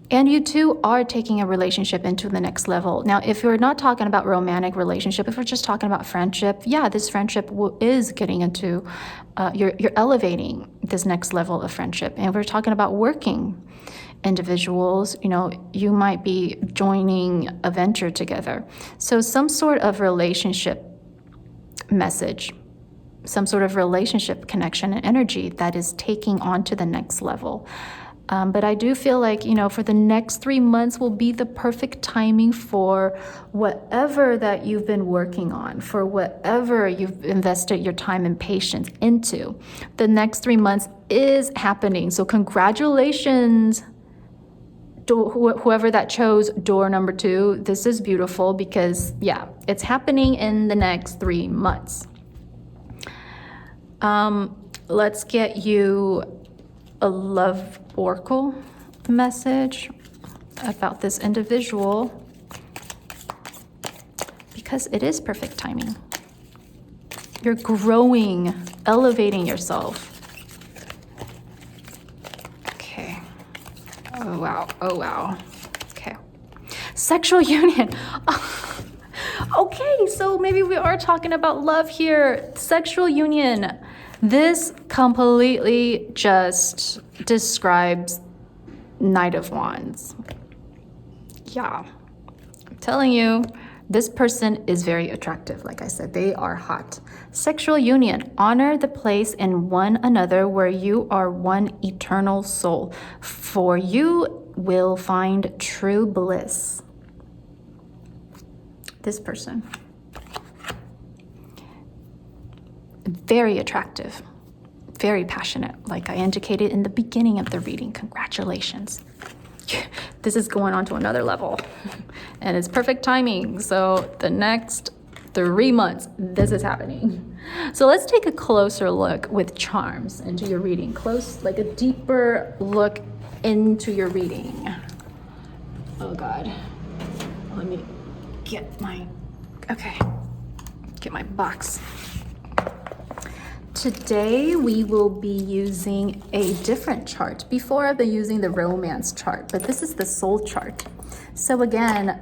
And you two are taking a relationship into the next level. Now, if you're not talking about romantic relationship, if we're just talking about friendship, yeah, this friendship is getting into, you're elevating this next level of friendship. And if we're talking about working individuals, you know, you might be joining a venture together. So some sort of relationship message, some sort of relationship connection and energy that is taking on to the next level. But I do feel like, you know, for the next 3 months will be the perfect timing for whatever that you've been working on, for whatever you've invested your time and patience into. The next 3 months is happening. So congratulations, whoever that chose door number 2. This is beautiful because, yeah, it's happening in the next 3 months. Let's get you a love oracle message about this individual, because it is perfect timing. You're growing, elevating yourself. Okay. Oh, wow. Oh, wow. Okay. Sexual union. Okay, so maybe we are talking about love here. Sexual union. This completely just describes Knight of Wands. Yeah, I'm telling you, this person is very attractive. Like I said, they are hot. Sexual union. Honor the place in one another where you are one eternal soul. For you will find true bliss. This person. Very attractive, very passionate, like I indicated in the beginning of the reading. Congratulations. This is going on to another level, and it's perfect timing. So the next 3 months, this is happening. So let's take a closer look with charms into your reading. Close, like a deeper look into your reading. Oh God, let me get my box. Today we will be using a different chart. Before I've been using the romance chart, but this is the soul chart. So again,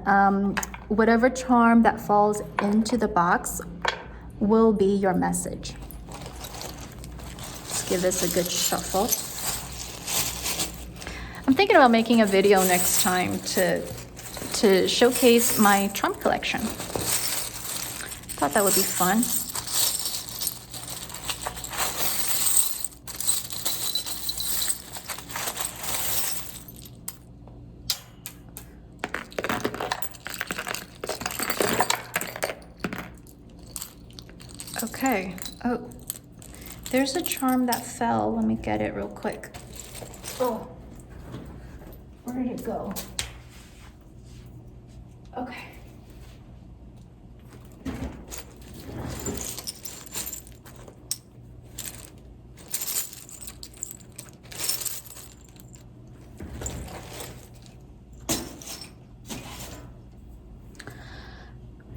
whatever charm that falls into the box will be your message. Let's give this a good shuffle. I'm thinking about making a video next time to showcase my charm collection. Thought that would be fun. Okay. Oh, there's a charm that fell. Let me get it real quick. Oh, where did it go? Okay.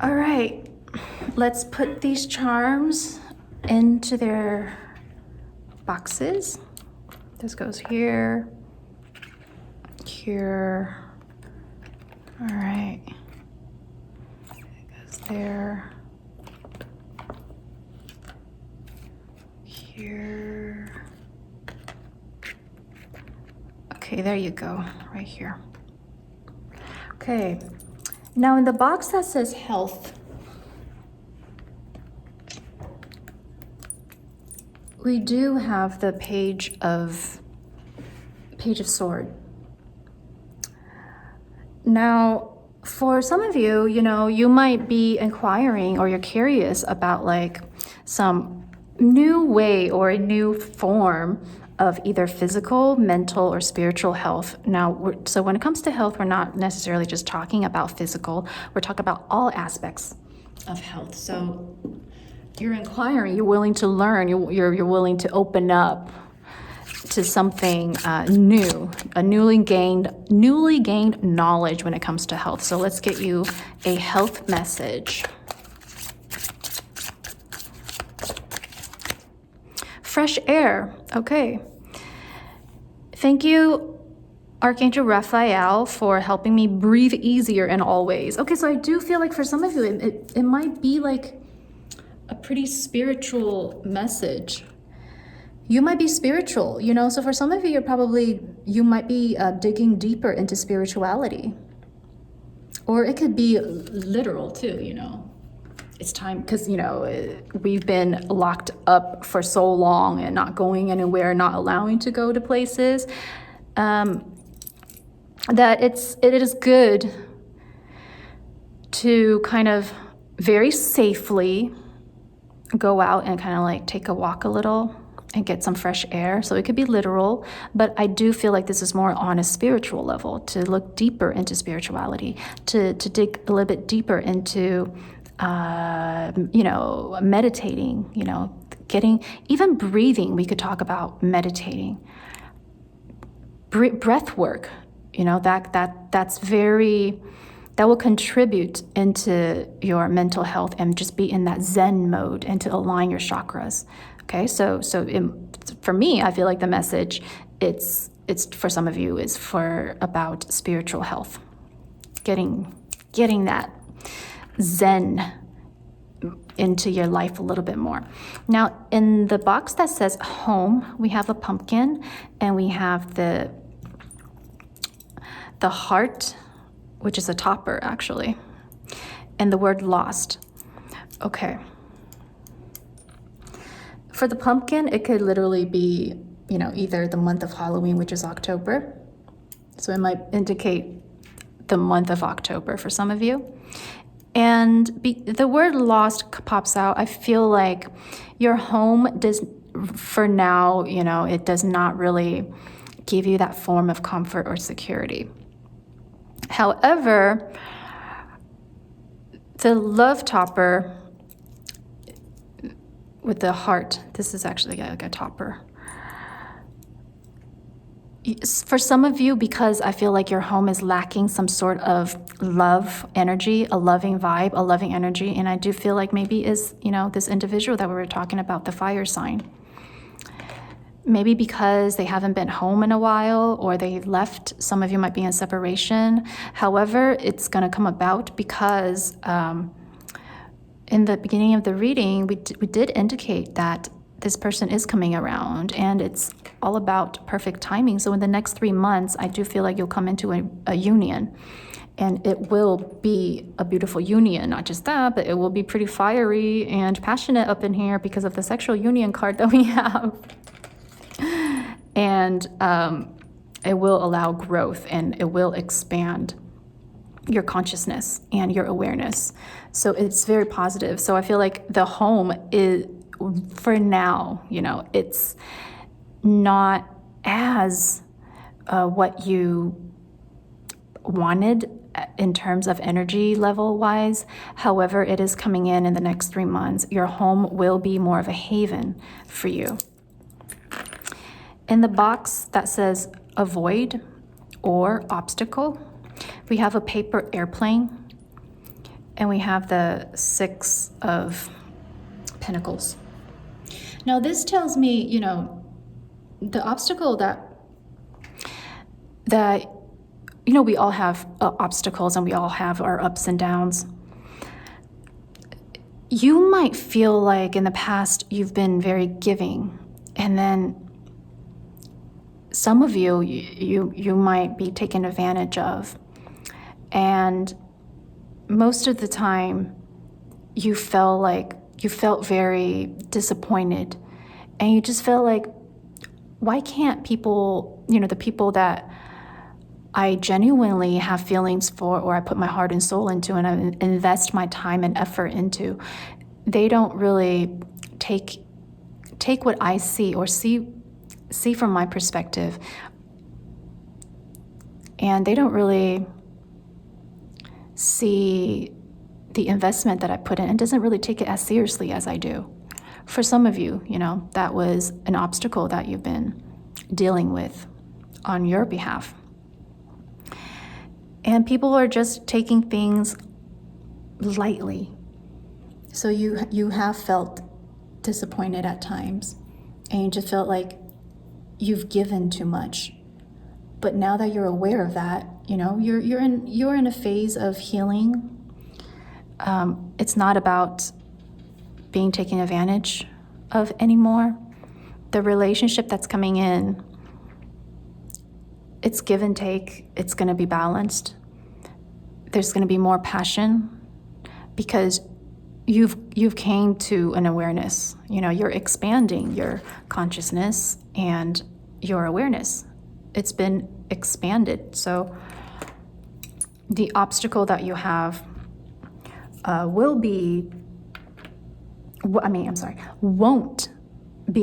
All right. Let's put these charms into their boxes. This goes here, here. All right. It goes there, here. Okay, there you go, right here. Okay. Now in the box that says health, we do have the page of sword. Now, for some of you, you know, you might be inquiring or you're curious about like some new way or a new form of either physical, mental, or spiritual health. Now, so when it comes to health, we're not necessarily just talking about physical, we're talking about all aspects of health. So you're inquiring, you're willing to learn, you're willing to open up to something new, a newly gained knowledge when it comes to health. So let's get you a health message. Fresh air. Okay. Thank you, Archangel Raphael, for helping me breathe easier in all ways. Okay, so I do feel like for some of you, it might be like a pretty spiritual message. You might be spiritual, you know, so for some of you, you might be digging deeper into spirituality. Or it could be literal too, you know. It's time, because, you know, we've been locked up for so long and not going anywhere, not allowing to go to places, that it is good to kind of very safely go out and kind of like take a walk a little and get some fresh air. So it could be literal, but I do feel like this is more on a spiritual level, to look deeper into spirituality, to dig a little bit deeper into, you know, meditating, you know, even breathing. We could talk about meditating, breath work, you know, that will contribute into your mental health and just be in that Zen mode and to align your chakras. Okay, so for me, I feel like the message, it's for some of you, is for about spiritual health, getting that Zen into your life a little bit more. Now, in the box that says home, we have a pumpkin, and we have the heart, which is a topper actually, and the word lost. Okay. For the pumpkin, it could literally be, you know, either the month of Halloween, which is October. So it might indicate the month of October for some of you. And the word lost pops out. I feel like your home does, for now, you know, it does not really give you that form of comfort or security. However, the love topper with the heart, this is actually like a topper. For some of you, because I feel like your home is lacking some sort of love energy, a loving vibe, a loving energy, and I do feel like maybe is, you know, this individual that we were talking about, the fire sign. Maybe because they haven't been home in a while, or they left. Some of you might be in separation. However, it's going to come about because in the beginning of the reading, we did indicate that this person is coming around, and it's all about perfect timing. So in the next 3 months, I do feel like you'll come into a union, and it will be a beautiful union. Not just that, but it will be pretty fiery and passionate up in here because of the sexual union card that we have. And it will allow growth, and it will expand your consciousness and your awareness. So it's very positive. So I feel like the home is, for now, you know, it's not as what you wanted in terms of energy level wise. However, it is coming in the next 3 months. Your home will be more of a haven for you. In the box that says avoid or obstacle, we have a paper airplane, and we have the 6 of Pentacles. Now this tells me, you know, the obstacle that you know, we all have obstacles, and we all have our ups and downs. You might feel like in the past you've been very giving, and then some of you might be taken advantage of, and most of the time you felt very disappointed, and you just felt like, why can't people, you know, the people that I genuinely have feelings for, or I put my heart and soul into, and I invest my time and effort into, they don't really take what I see, or see from my perspective, and they don't really see the investment that I put in and doesn't really take it as seriously as I do. For some of you, that was an obstacle that you've been dealing with on your behalf. And people are just taking things lightly. So you have felt disappointed at times, and you just felt like you've given too much. But now that you're aware of that, you're in a phase of healing. It's not about being taken advantage of anymore. The relationship that's coming in, it's give and take. It's going to be balanced. There's going to be more passion because you've came to an awareness. You're expanding your consciousness and your awareness. It's been expanded. So the obstacle that you have won't be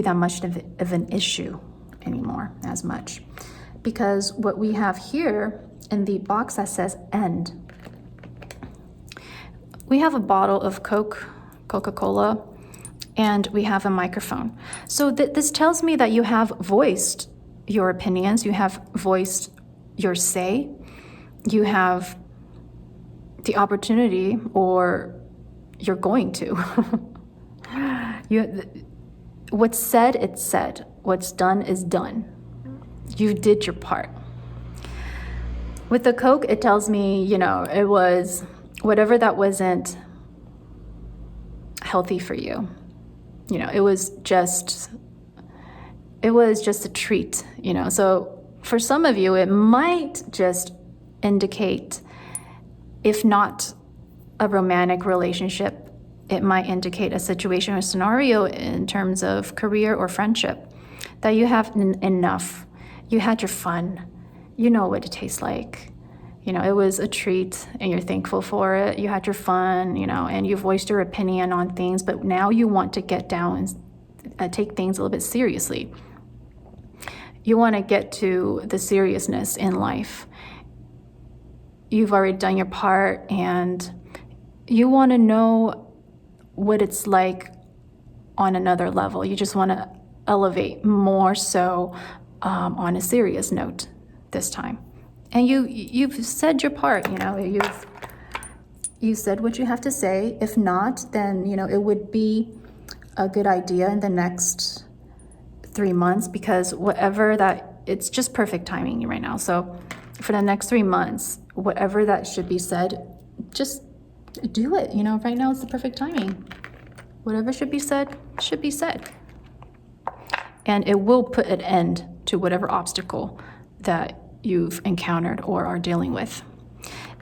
that much of an issue anymore as much. Because what we have here in the box that says end, we have a bottle of Coca-Cola, and we have a microphone. So this tells me that you have voiced your opinions, you have voiced your say, you have the opportunity, or you're going to. What's said, it's said. What's done is done. You did your part. With the Coke, it tells me, it was whatever that wasn't healthy for you. It was just a treat, So for some of you, it might just indicate, if not a romantic relationship, it might indicate a situation or scenario in terms of career or friendship, that you have enough. You had your fun. You know what it tastes like. It was a treat and you're thankful for it. You had your fun, and you voiced your opinion on things, but now you want to get down and take things a little bit seriously. You want to get to the seriousness in life. You've already done your part, and you want to know what it's like on another level. You just want to elevate more so on a serious note this time. And you've said your part, you said what you have to say. If not, then, it would be a good idea in the next 3 months, because it's just perfect timing right now. So for the next 3 months, whatever that should be said, just do it. Right now it's the perfect timing. Whatever should be said, should be said. And it will put an end to whatever obstacle that you've encountered or are dealing with.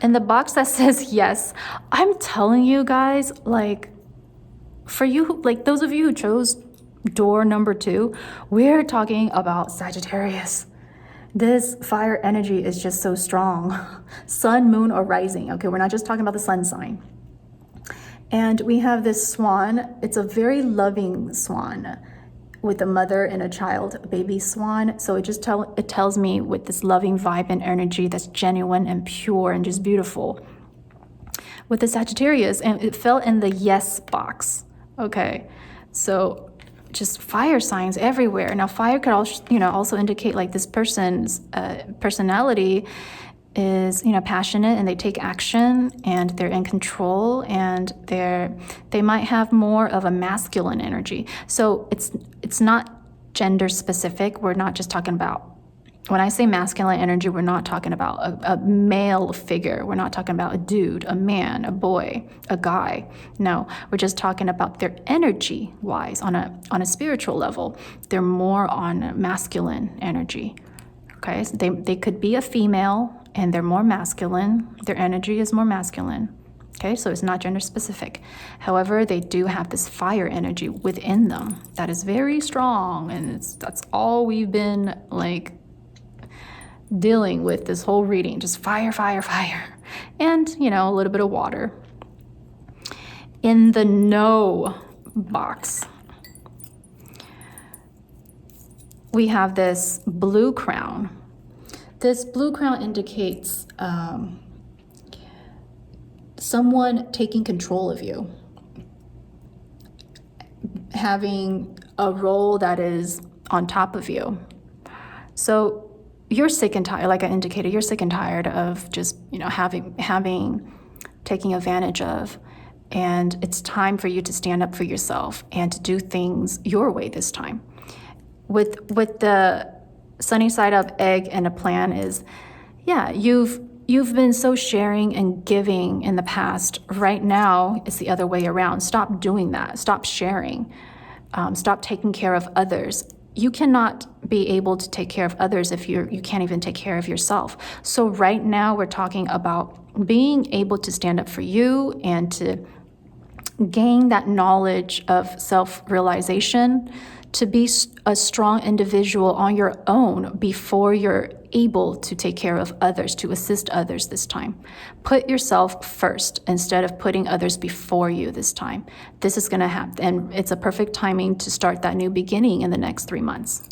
In the box that says yes, I'm telling you guys, for you, those of you who chose door number 2, we're talking about Sagittarius. This fire energy is just so strong. Sun, moon, or rising. Okay, we're not just talking about the sun sign. And we have this swan. It's a very loving swan with a mother and a child, a baby swan. So it tells me with this loving vibe and energy that's genuine and pure and just beautiful. With the Sagittarius, and it fell in the yes box. Okay, so just fire signs everywhere. Now, fire could also indicate this person's personality is passionate, and they take action, and they're in control, and they might have more of a masculine energy. So it's not gender specific. We're not just talking about, when I say masculine energy, we're not talking about a male figure. We're not talking about a dude, a man, a boy, a guy. No, we're just talking about their energy wise on a spiritual level. They're more on masculine energy. Okay, so they could be a female, and they're more masculine. Their energy is more masculine. Okay, so it's not gender specific. However, they do have this fire energy within them that is very strong, and that's all we've been dealing with this whole reading. Just fire, fire, fire, and a little bit of water. In the no box, we have this blue crown. This blue crown indicates someone taking control of you, having a role that is on top of you. So you're sick and tired, like I indicated, you're sick and tired of just, taking advantage of. And it's time for you to stand up for yourself and to do things your way this time. With the sunny side up egg and a plan is, you've been so sharing and giving in the past. Right now, it's the other way around. Stop doing that. Stop sharing. Stop taking care of others. You cannot be able to take care of others if you can't even take care of yourself. So right now, we're talking about being able to stand up for you and to gain that knowledge of self-realization, to be a strong individual on your own before you're able to take care of others, to assist others this time. Put yourself first instead of putting others before you this time. This is going to happen, and it's a perfect timing to start that new beginning in the next 3 months.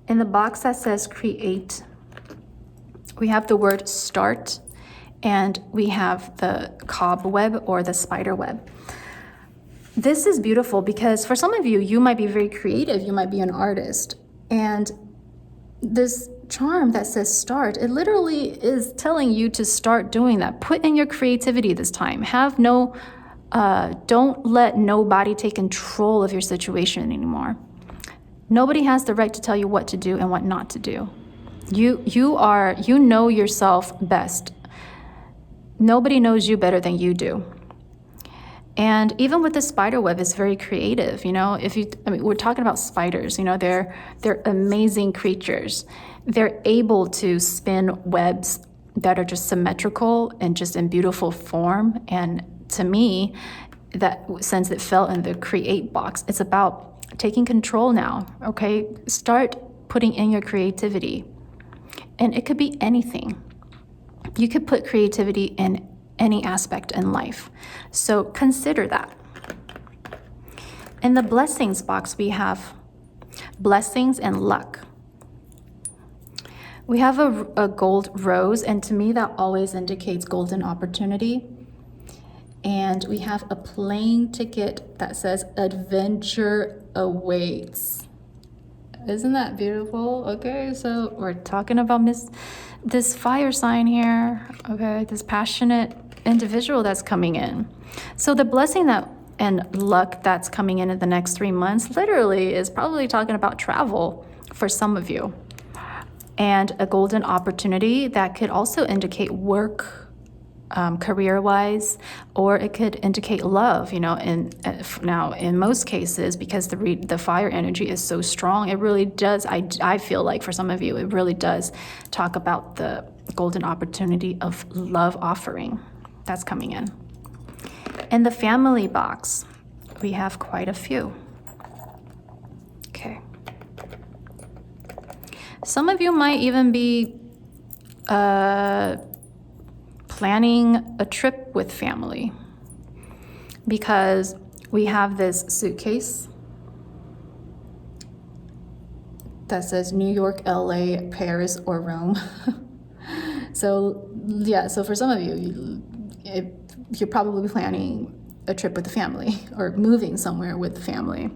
In the box that says create, we have the word start, and we have the cobweb or the spider web. This is beautiful because for some of you, you might be very creative, you might be an artist, and this charm that says start, it literally is telling you to start doing that. Put in your creativity this time. Don't let nobody take control of your situation anymore. Nobody has the right to tell you what to do and what not to do. You know yourself best. Nobody knows you better than you do. And even with the spider web, it's very creative. We're talking about spiders. They're amazing creatures. They're able to spin webs that are just symmetrical and just in beautiful form. And to me, that since it fell in the create box, it's about taking control now. Okay, start putting in your creativity, and it could be anything. You could put creativity in any aspect in life. So consider that. In the blessings box, we have blessings and luck. We have a gold rose, and to me that always indicates golden opportunity. And we have a plane ticket that says adventure awaits. Isn't that beautiful? Okay, so we're talking about this fire sign here, okay, this passionate individual that's coming in. So the blessing and luck that's coming in the next 3 months literally is probably talking about travel for some of you, and a golden opportunity that could also indicate work, career-wise, or it could indicate love. Now in most cases, because the fire energy is so strong, it really does. I feel like for some of you, it really does talk about the golden opportunity of love offering that's coming in. In the family box, we have quite a few. Okay. Some of you might even be planning a trip with family, because we have this suitcase that says New York, LA, Paris, or Rome. So for some of you, you're probably planning a trip with the family or moving somewhere with the family.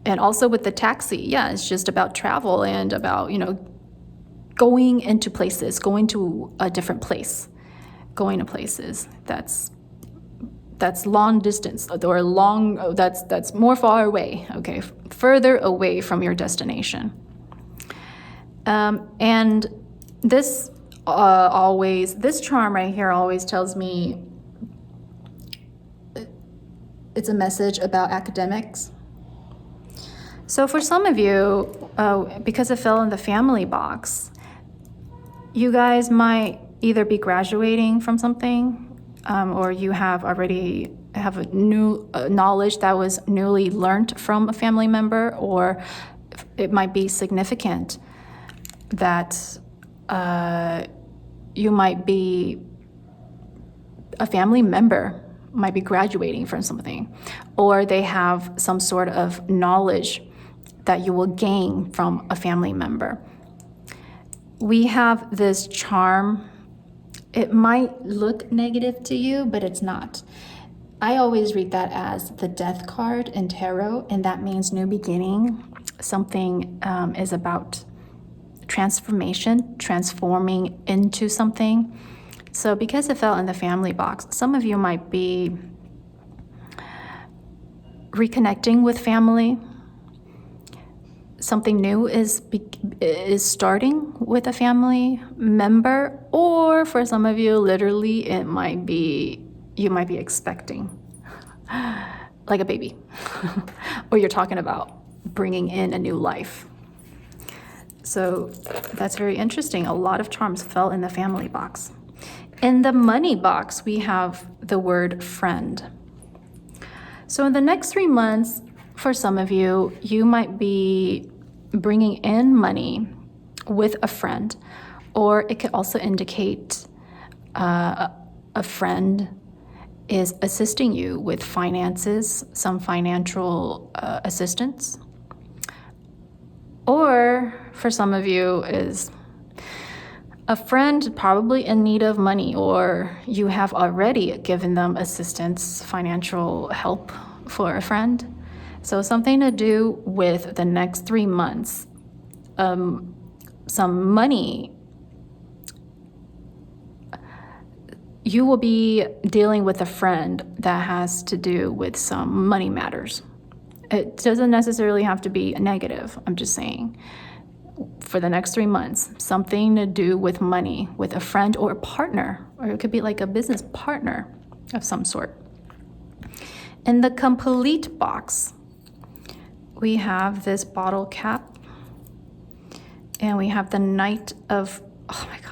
And also with the taxi, it's just about travel and about, going into places, going to a different place, going to places that's long distance, or that's more far away, okay, further away from your destination. And this charm right here always tells me it's a message about academics. So for some of you, because it fell in the family box, you guys might either be graduating from something, or you have already have a new knowledge that was newly learned from a family member, or it might be significant that you might be a family member might be graduating from something, or they have some sort of knowledge that you will gain from a family member. We have this charm It might look negative to you, but it's not. I always read that as the death card in tarot, and that means new beginning. Something is about transformation, transforming into something. So because it fell in the family box, some of you might be reconnecting with family. Something new is starting with a family member, or for some of you, literally, you might be expecting like a baby, or you're talking about bringing in a new life. So that's very interesting. A lot of charms fell in the family box. In the money box, we have the word friend. So in the next 3 months, for some of you, you might be bringing in money with a friend, or it could also indicate a friend is assisting you with finances, some financial assistance. Or for some of you is a friend probably in need of money, or you have already given them assistance, financial help for a friend. So something to do with the next 3 months. Some money. You will be dealing with a friend that has to do with some money matters. It doesn't necessarily have to be negative. I'm just saying, for the next 3 months, something to do with money, with a friend or a partner, or it could be like a business partner of some sort. In the complete box, we have this bottle cap, and we have the Knight of, oh my God.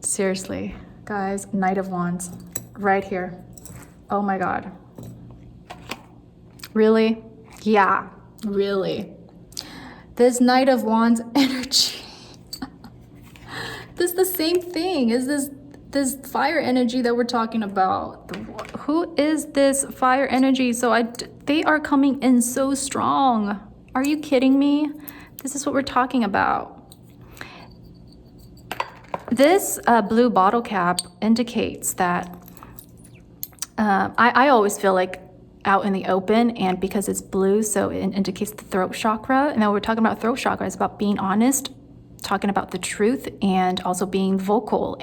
Seriously, guys, Knight of Wands, right here. Oh my God. Really? Yeah, really. This Knight of Wands energy. This is the same thing as this fire energy that we're talking about. Who is this fire energy? So they are coming in so strong. Are you kidding me? This is what we're talking about. This blue bottle cap indicates that I always feel like out in the open, and because it's blue, so it indicates the throat chakra. And then we're talking about throat chakra. It's about being honest, talking about the truth, and also being vocal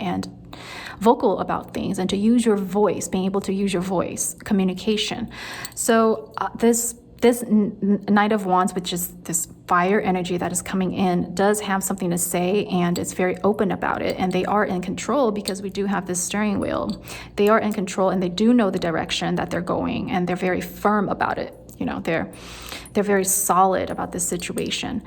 about things, and to use your voice, being able to use your voice, communication. So this Knight of Wands, which is this fire energy that is coming in, does have something to say, and it's very open about it. And they are in control because we do have this steering wheel. They are in control, and they do know the direction that they're going, and they're very firm about it. You know, they're very solid about this situation.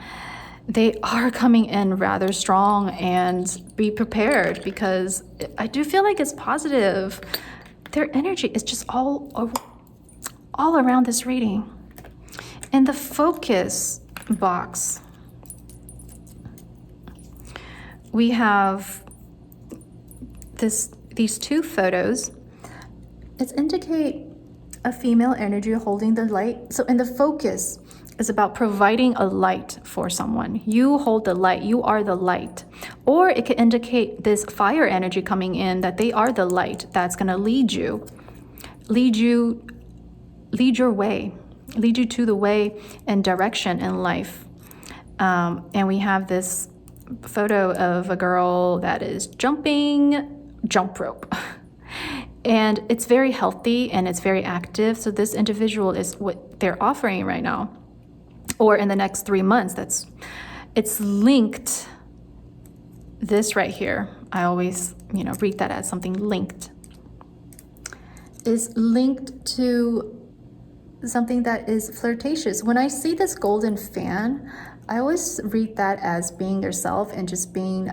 They are coming in rather strong, and be prepared, because I do feel like it's positive. Their energy is just all around this reading. In the focus box, we have these two photos. It's indicate a female energy holding the light. So in the focus is about providing a light for someone. You hold the light. You are the light. Or it could indicate this fire energy coming in, that they are the light that's going to lead your way. Lead you to the way and direction in life. And we have this photo of a girl that is jumping jump rope. And it's very healthy and it's very active. So this individual is what they're offering right now, or in the next 3 months. It's linked. This right here, I always, read that as something linked. Is linked to something that is flirtatious. When I see this golden fan, I always read that as being yourself and just being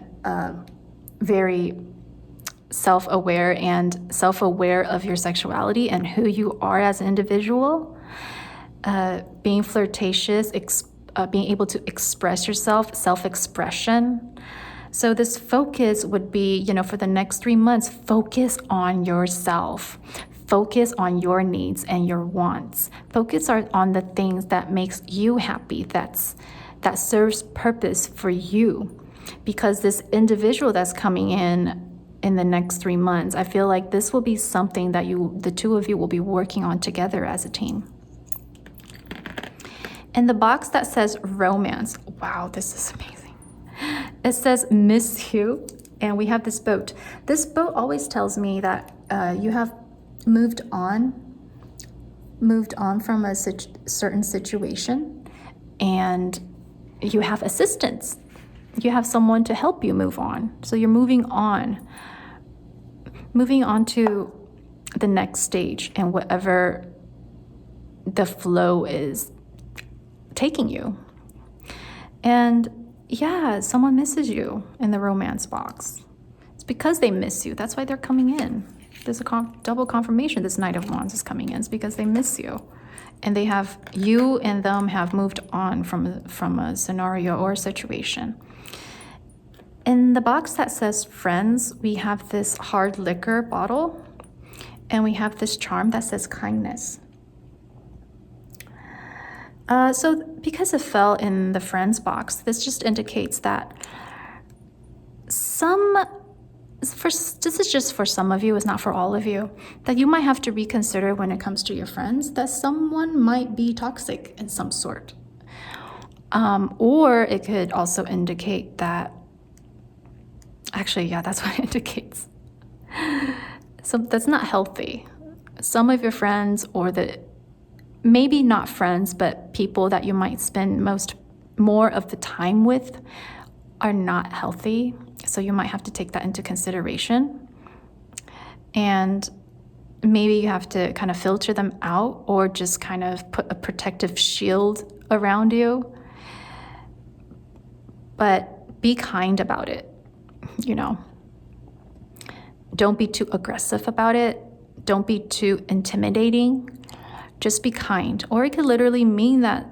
very self-aware of your sexuality and who you are as an individual. Being flirtatious, being able to express yourself, self-expression. So this focus would be, for the next 3 months, focus on yourself. Focus on your needs and your wants. Focus on the things that makes you happy, that serves purpose for you. because this individual that's coming in the next 3 months, I feel like this will be something that the two of you will be working on together as a team. In the box that says romance, wow, this is amazing. It says miss you, and we have this boat. This boat always tells me that you have moved on from a certain situation, and you have assistance. You have someone to help you move on. So you're moving on to the next stage, and whatever the flow is taking you. And yeah, someone misses you in the romance box. It's because they miss you. That's why they're coming in. There's a double confirmation this Knight of Wands is coming in. It's because they miss you. And you and them have moved on from a scenario or a situation. In the box that says friends, we have this hard liquor bottle, and we have this charm that says kindness. So because it fell in the friends box, this just indicates that this is just for some of you, it's not for all of you, that you might have to reconsider when it comes to your friends, that someone might be toxic in some sort. Or it could also indicate that, actually, yeah, that's what it indicates. So that's not healthy. Some of your friends, or maybe not friends, but people that you might spend more of the time with, are not healthy. So you might have to take that into consideration. And maybe you have to kind of filter them out, or just kind of put a protective shield around you. But be kind about it, Don't be too aggressive about it. Don't be too intimidating. Just be kind. Or it could literally mean that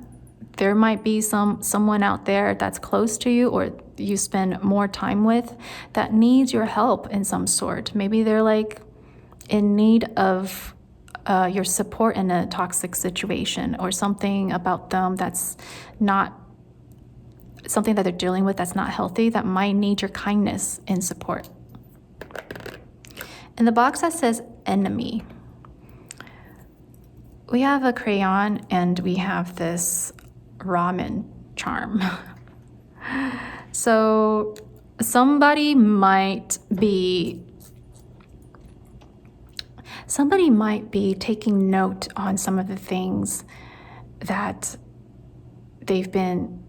there might be someone out there that's close to you, or you spend more time with, that needs your help in some sort. Maybe they're like in need of your support in a toxic situation, or something about them that's not something that they're dealing with that's not healthy, that might need your kindness and support. In the box that says enemy, we have a crayon, and we have this ramen charm. So somebody might be taking note on some of the things that they've been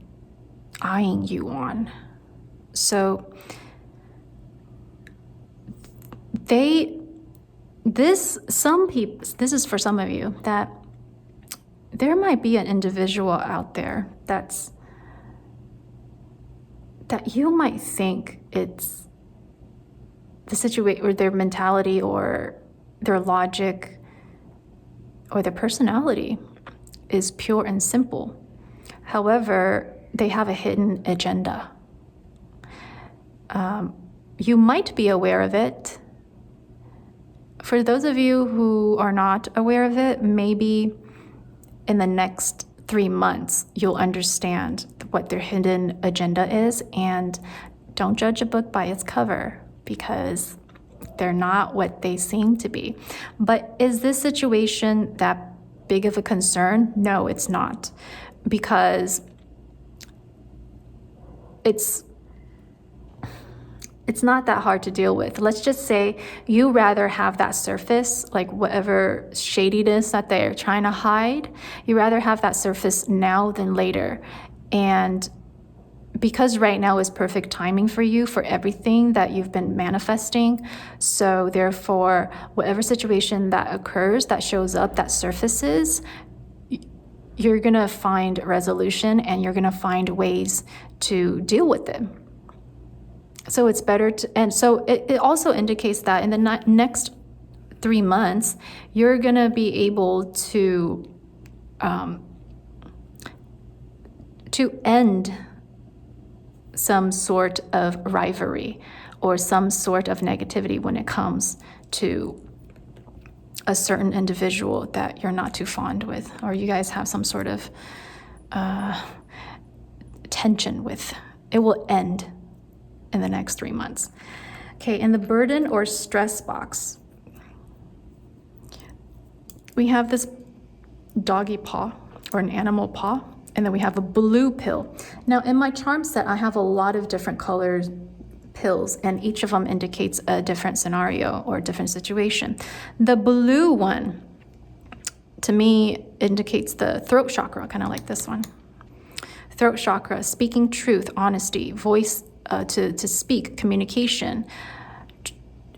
eyeing you on. So this is for some of you, that there might be an individual out there that you might think it's the situation, or their mentality, or their logic, or their personality is pure and simple. However, they have a hidden agenda. You might be aware of it. For those of you who are not aware of it, maybe in the next 3 months, you'll understand what their hidden agenda is. And don't judge a book by its cover, because they're not what they seem to be. But is this situation that big of a concern? No, it's not, because it's not that hard to deal with. Let's just say you rather have that surface, like whatever shadiness that they're trying to hide, you rather have that surface now than later. And because right now is perfect timing for you for everything that you've been manifesting, so therefore, whatever situation that occurs, that shows up, that surfaces, you're gonna find resolution, and you're gonna find ways to deal with it. So it's better and so it also indicates that in the next 3 months, you're gonna be able to end some sort of rivalry or some sort of negativity when it comes to a certain individual that you're not too fond with, or you guys have some sort of tension with. It will end. in the next 3 months. Okay, in the burden or stress box, we have this doggy paw or an animal paw, and then we have a blue pill. Now in my charm set, I have a lot of different colored pills, and each of them indicates a different scenario or a different situation. The blue one, to me, indicates the throat chakra, kind of like this one. Throat chakra, speaking truth, honesty, voice, to speak, communication,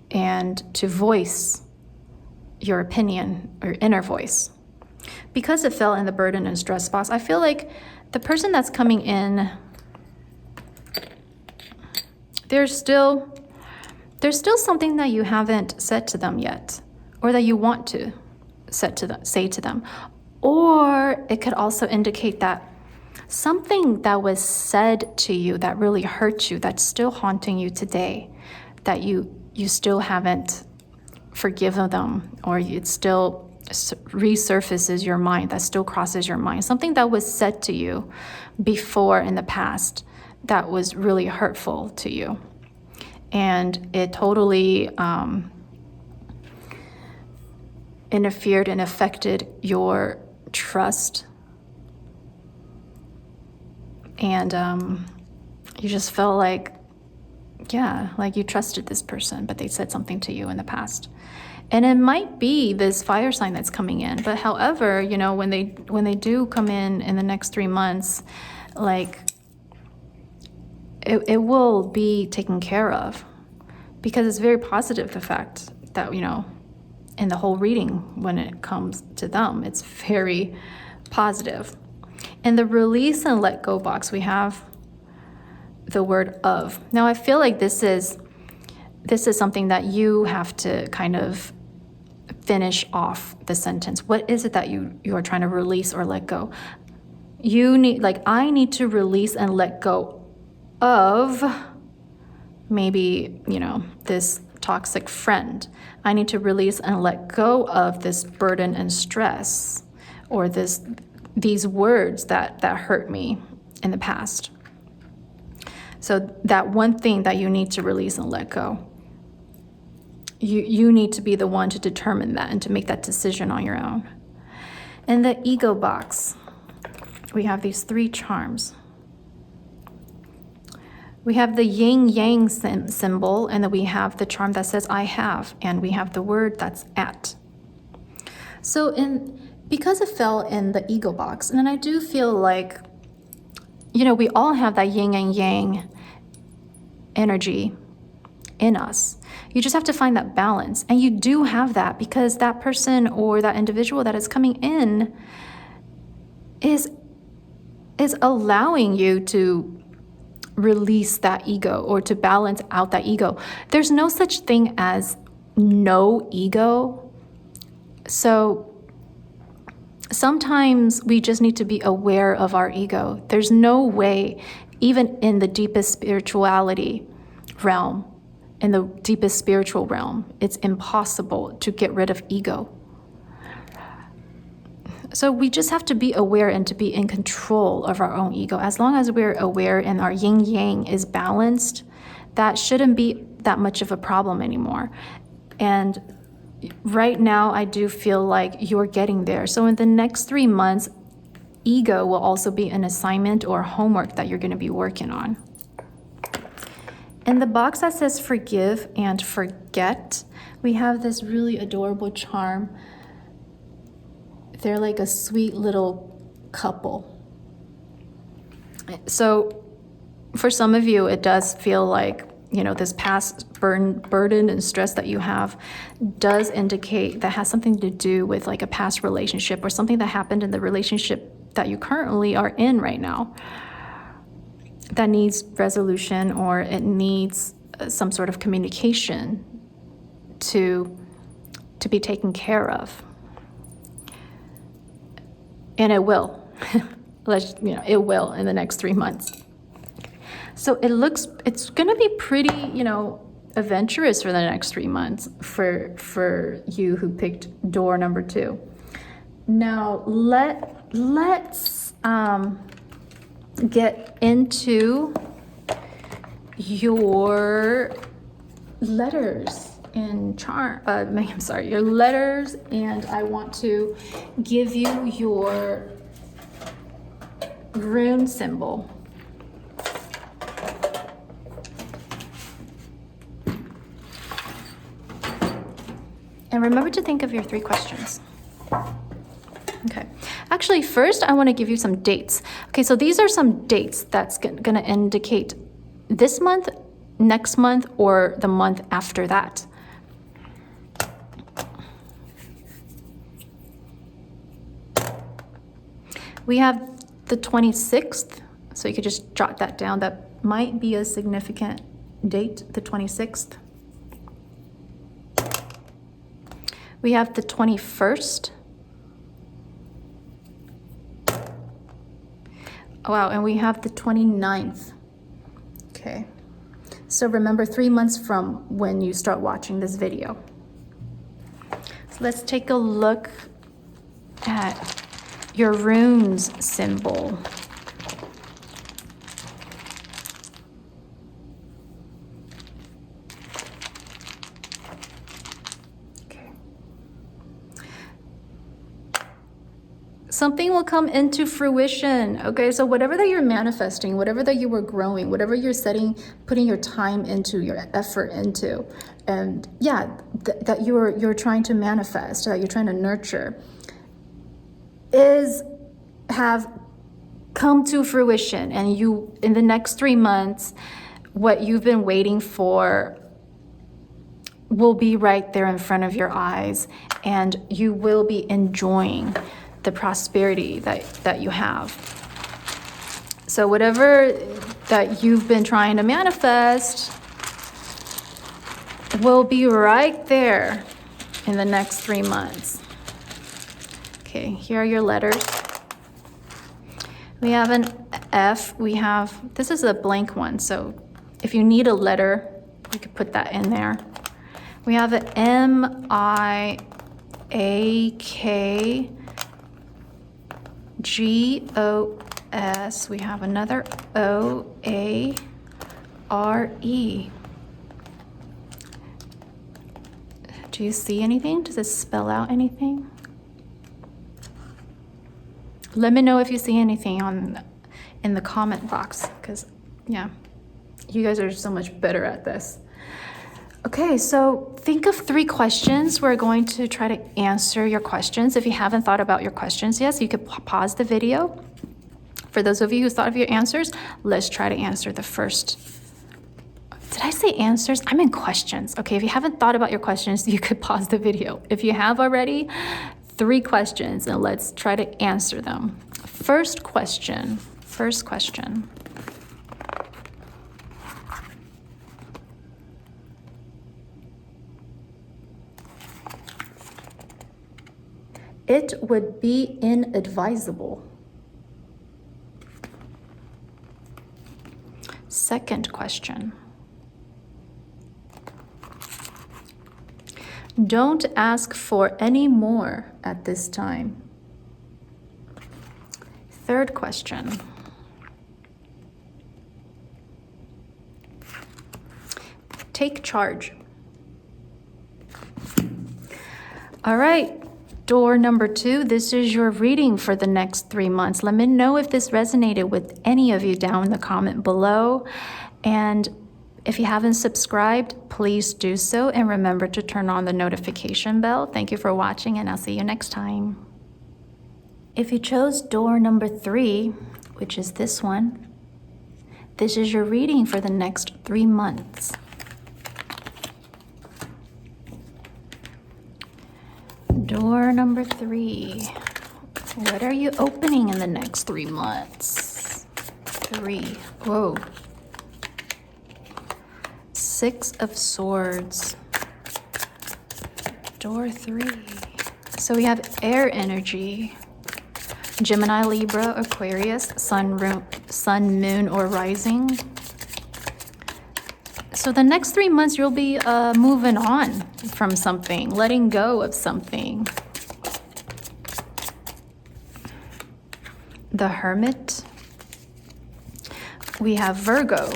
and to voice your opinion or inner voice. Because it fell in the burden and stress box, I feel like the person that's coming in, there's still something that you haven't said to them yet, or that you want to say to them. Or it could also indicate that something that was said to you that really hurt you, that's still haunting you today, that you still haven't forgiven them, or it still resurfaces your mind, that still crosses your mind. Something that was said to you before in the past that was really hurtful to you. And it totally interfered and affected your trust. And you just felt like, like you trusted this person, but they said something to you in the past. And it might be this fire sign that's coming in. But however, when they do come in the next 3 months, like it will be taken care of, because it's very positive, the fact that, in the whole reading, when it comes to them, it's very positive. In the release and let go box, we have the word of. Now, I feel like this is something that you have to kind of finish off the sentence. What is it that you are trying to release or let go? I need to release and let go of maybe, this toxic friend. I need to release and let go of this burden and stress, or these words that hurt me in the past. So that one thing that you need to release and let go, you need to be the one to determine that and to make that decision on your own. In the ego box, we have these 3 charms. We have the yin-yang symbol, and then we have the charm that says I have, and we have the word that's at. So because it fell in the ego box, and then I do feel like, we all have that yin and yang energy in us. You just have to find that balance. And you do have that, because that person or that individual that is coming in is allowing you to release that ego, or to balance out that ego. There's no such thing as no ego. So sometimes we just need to be aware of our ego. There's no way, even in the deepest spirituality realm, in the deepest spiritual realm, it's impossible to get rid of ego. So we just have to be aware and to be in control of our own ego. As long as we're aware and our yin-yang is balanced, that shouldn't be that much of a problem anymore. And right now, I do feel like you're getting there. So in the next 3 months, ego will also be an assignment or homework that you're going to be working on. In the box that says forgive and forget, we have this really adorable charm. They're like a sweet little couple. So for some of you, it does feel like, this past burden and stress that you have does indicate that has something to do with like a past relationship, or something that happened in the relationship that you currently are in right now that needs resolution, or it needs some sort of communication to be taken care of. And it will. It will in the next 3 months. So it's going to be pretty, adventurous for the next 3 months for you who picked door number 2. Now let's get into your letters and your letters, and I want to give you your rune symbol. And remember to think of your 3 questions. Okay. Actually, first I want to give you some dates. Okay, so these are some dates that's going to indicate this month, next month, or the month after that. We have the 26th, so you could just jot that down. That might be a significant date, the 26th. We have the 21st. Wow, and we have the 29th. Okay. So remember, 3 months from when you start watching this video. So let's take a look at your runes symbol. Something will come into fruition. Okay, so whatever that you're manifesting, whatever that you were growing, whatever you're putting your time into, your effort into, and yeah, that you're trying to manifest, that you're trying to nurture, have come to fruition. And you, in the next 3 months, what you've been waiting for will be right there in front of your eyes, and you will be enjoying the prosperity that you have. So whatever that you've been trying to manifest will be right there in the next 3 months. Okay, here are your letters. We have an F. This is a blank one, so if you need a letter, you could put that in there. We have an M-I-A-K G-O-S. We have another O-A-R-E. Do you see anything? Does it spell out anything? Let me know if you see anything in the comment box, because yeah, you guys are so much better at this. Okay, so think of 3 questions. We're going to try to answer your questions. If you haven't thought about your questions, yes, you could pause the video. For those of you who thought of your answers, let's try to answer the first. Did I say answers? I'm in questions. Okay, if you haven't thought about your questions, you could pause the video. If you have already, 3 questions, and let's try to answer them. First question. It would be inadvisable. Second question. Don't ask for any more at this time. Third question. Take charge. All right. Door number 2, this is your reading for the next 3 months. Let me know if this resonated with any of you down in the comment below. And if you haven't subscribed, please do so. And remember to turn on the notification bell. Thank you for watching, and I'll see you next time. If you chose door number 3, which is this one, this is your reading for the next 3 months. Door number 3. What are you opening in the next 3 months? 3. Whoa. 6 of Swords. Door 3. So we have air energy. Gemini, Libra, Aquarius, Sun, Moon, or Rising. So the next 3 months, you'll be moving on from something, letting go of something. The Hermit. We have Virgo.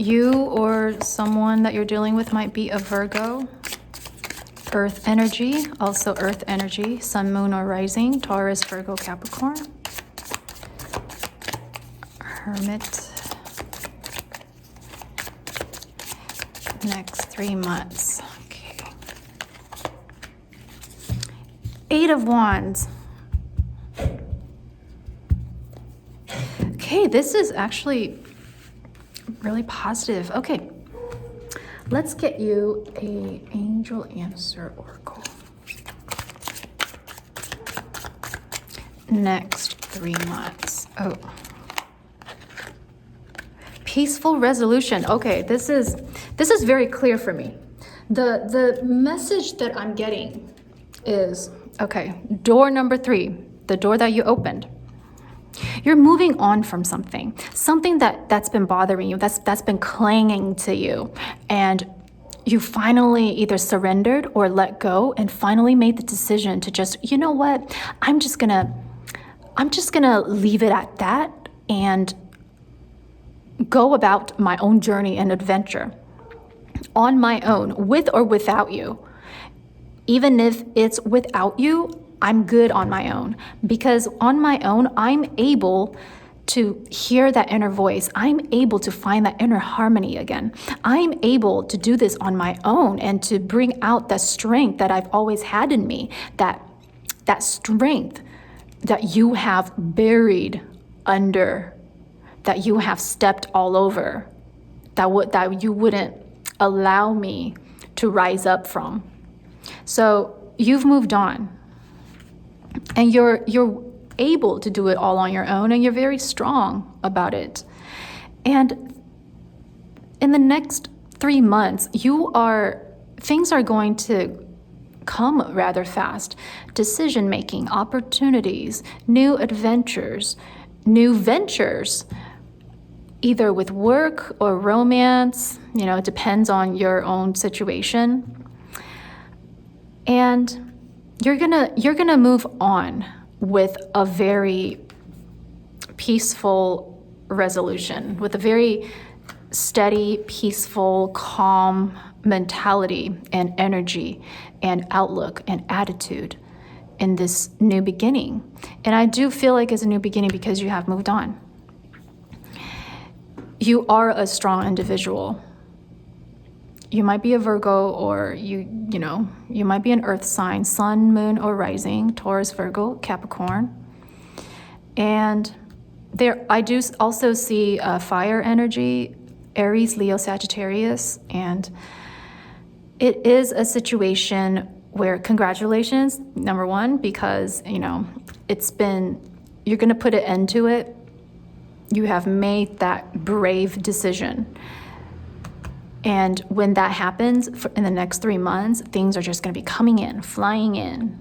You or someone that you're dealing with might be a Virgo. Earth energy, also earth energy, sun, moon, or rising, Taurus, Virgo, Capricorn. Hermit. Next 3 months. Okay. 8 of Wands. Okay, this is actually really positive. Okay. Let's get you a angel answer oracle. Next 3 months. Oh. Peaceful resolution. Okay, this is very clear for me. The message that I'm getting is, okay, door number 3, the door that you opened. You're moving on from something that's been bothering you, that's been clinging to you, and you finally either surrendered or let go and finally made the decision to just, you know what, I'm just gonna leave it at that and go about my own journey and adventure on my own, with or without you. Even if it's without you, I'm good on my own, because on my own, I'm able to hear that inner voice. I'm able to find that inner harmony again. I'm able to do this on my own and to bring out the strength that I've always had in me, that strength that you have buried under, that you have stepped all over, that you wouldn't allow me to rise up from. So you've moved on, and you're able to do it all on your own, and you're very strong about it. And in the next 3 months, things are going to come rather fast. Decision making, opportunities, new adventures, new ventures, either with work or romance, it depends on your own situation. And you're gonna move on with a very peaceful resolution, with a very steady, peaceful, calm mentality and energy and outlook and attitude in this new beginning. And I do feel like it's a new beginning because you have moved on. You are a strong individual. You might be a Virgo, or you might be an earth sign, sun, moon, or rising, Taurus, Virgo, Capricorn. And I do also see fire energy, Aries, Leo, Sagittarius, and it is a situation where, congratulations, number one, because you're gonna put an end to it. You have made that brave decision. And when that happens in the next 3 months, things are just going to be coming in, flying in.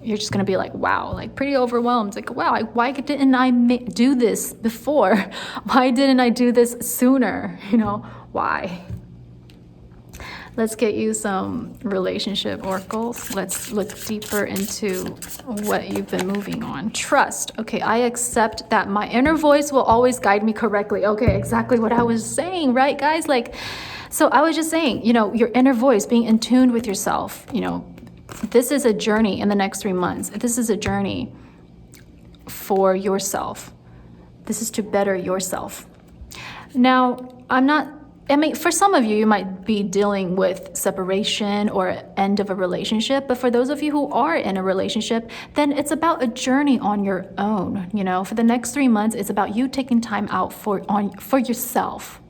You're just going to be like, wow, like pretty overwhelmed. Like, wow, why didn't I do this before? Why didn't I do this sooner? Why? Let's get you some relationship oracles. Let's look deeper into what you've been moving on. Trust. Okay, I accept that my inner voice will always guide me correctly. Okay, exactly what I was saying, right, guys? So I was just saying, your inner voice, being in tune with yourself, this is a journey in the next 3 months. This is a journey for yourself. This is to better yourself. Now, for some of you, you might be dealing with separation or end of a relationship, but for those of you who are in a relationship, then it's about a journey on your own. For the next 3 months, it's about you taking time out for yourself.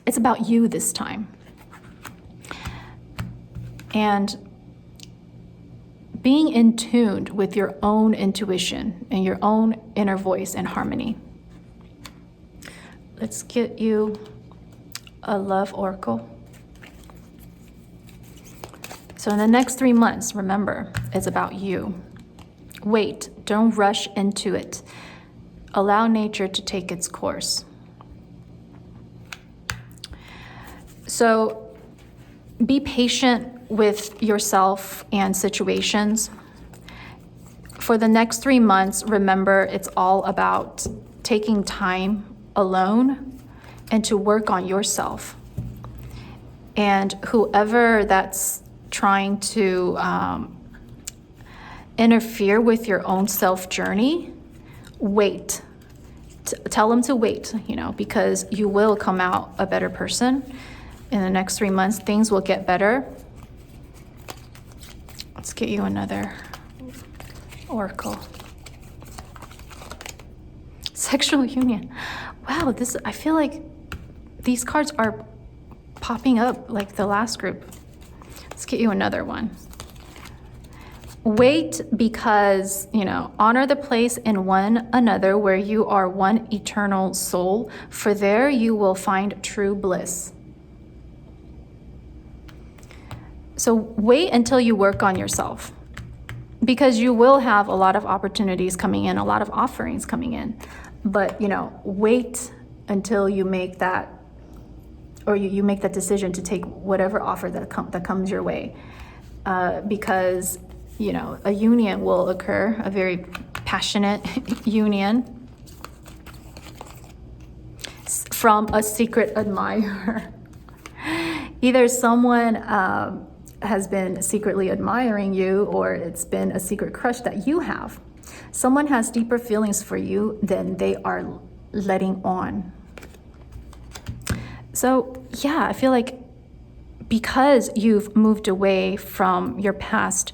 It's about you this time. And being in tune with your own intuition and your own inner voice and harmony. Let's get you a love oracle. So in the next 3 months, remember, it's about you. Wait, don't rush into it. Allow nature to take its course. So be patient with yourself and situations. For the next 3 months, remember, it's all about taking time alone and to work on yourself. And whoever that's trying to interfere with your own self journey, wait. Tell them to wait, because you will come out a better person in the next 3 months. Things will get better. Let's get you another oracle. Sexual union. Wow, I feel like these cards are popping up like the last group. Let's get you another one. Wait, because, honor the place in one another where you are one eternal soul, for there you will find true bliss. So wait until you work on yourself, because you will have a lot of opportunities coming in, a lot of offerings coming in. But, wait until you make that, or you make that decision to take whatever offer that comes your way. Because, a union will occur, a very passionate union from a secret admirer. Either someone has been secretly admiring you, or it's been a secret crush that you have. Someone has deeper feelings for you than they are letting on. So, yeah, I feel like because you've moved away from your past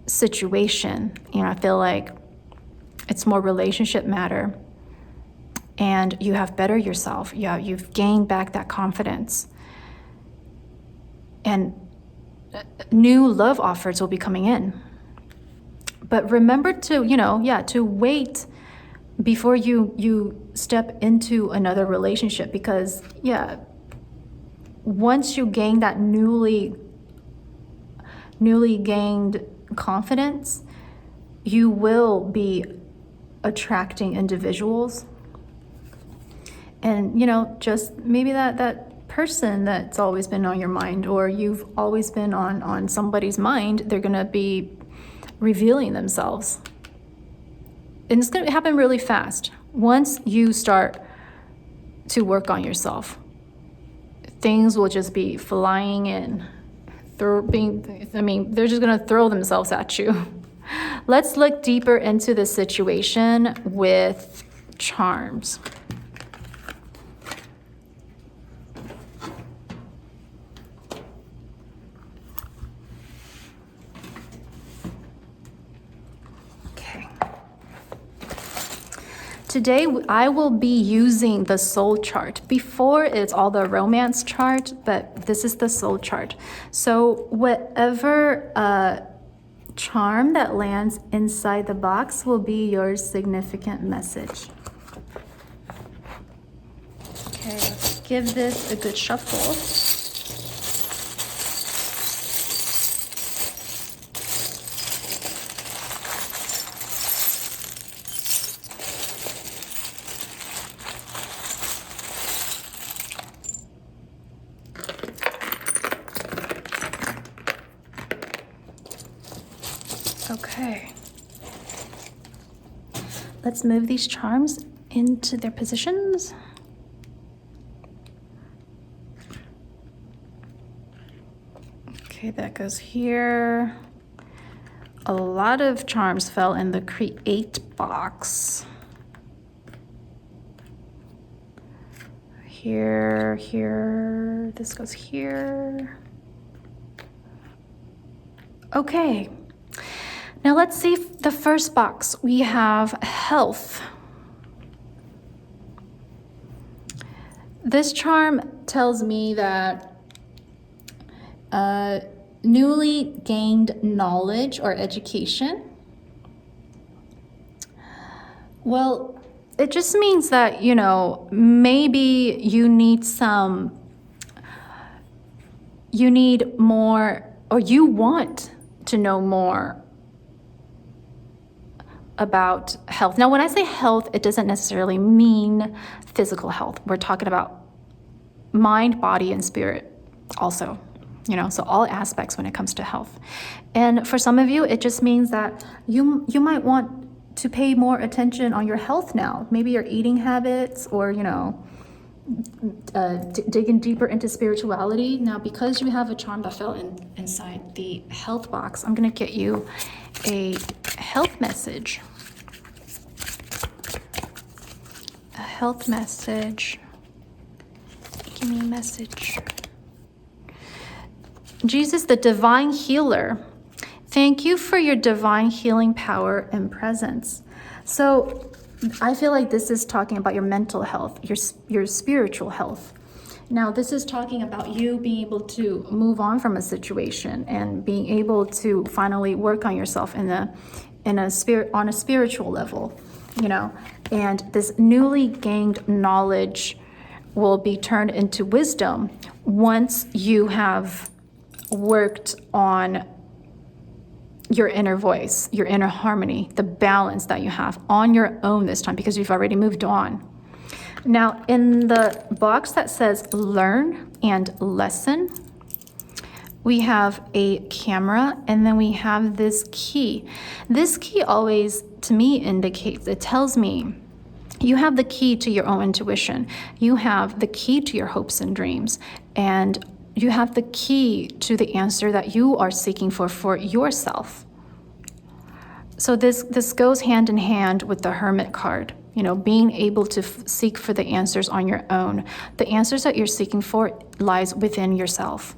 situation, I feel like it's more relationship matter, and you have bettered yourself. Yeah, you've gained back that confidence, and new love offers will be coming in. But remember to, to wait before you step into another relationship, because, once you gain that newly gained confidence, you will be attracting individuals. And, just maybe that person that's always been on your mind, or you've always been on somebody's mind, they're going to be revealing themselves. And it's going to happen really fast. Once you start to work on yourself, things will just be flying in. They're just going to throw themselves at you. Let's look deeper into the situation with charms. Today, I will be using the soul chart. Before, it's all the romance chart, but this is the soul chart. So whatever charm that lands inside the box will be your significant message. Okay, let's give this a good shuffle. Okay, let's move these charms into their positions. Okay, that goes here. A lot of charms fell in the create box. Here, this goes here. Okay. Now let's see the first box. We have health. This charm tells me that newly gained knowledge or education. Well, it just means that, maybe you need more, or you want to know more about health. Now, when I say health, it doesn't necessarily mean physical health. We're talking about mind, body, and spirit also, so all aspects when it comes to health. And for some of you, it just means that you might want to pay more attention on your health now. Maybe your eating habits, or, digging deeper into spirituality. Now, because you have a charm that fell inside the health box, I'm going to get you a health message. A health message. Give me a message. Jesus, the divine healer, thank you for your divine healing power and presence. So I feel like this is talking about your mental health, your spiritual health. Now, this is talking about you being able to move on from a situation and being able to finally work on yourself on a spiritual level, you know. And this newly gained knowledge will be turned into wisdom once you have worked on your inner voice, your inner harmony, the balance that you have on your own this time, because you've already moved on. Now, in the box that says learn and lesson, we have a camera, and then we have this key. This key always, to me, indicates, it tells me you have the key to your own intuition. You have the key to your hopes and dreams, and you have the key to the answer that you are seeking for yourself. So this goes hand in hand with the Hermit card, you know, being able to seek for the answers on your own. The answers that you're seeking for lies within yourself.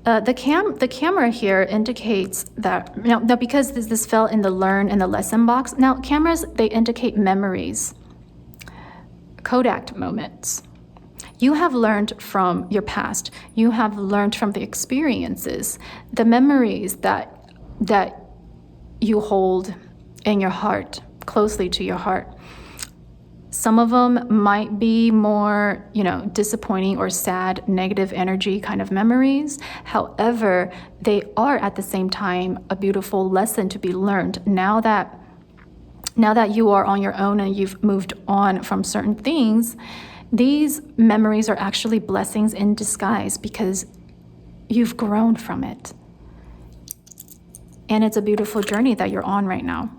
The camera here indicates that, now because this fell in the learn and the lesson box, now cameras, they indicate memories, Kodak moments. You have learned from your past. You have learned from the experiences, the memories that you hold in your heart, closely to your heart. Some of them might be more, you know, disappointing or sad, negative energy kind of memories. However, they are at the same time a beautiful lesson to be learned. Now that you are on your own and you've moved on from certain things, these memories are actually blessings in disguise because you've grown from it. And it's a beautiful journey that you're on right now.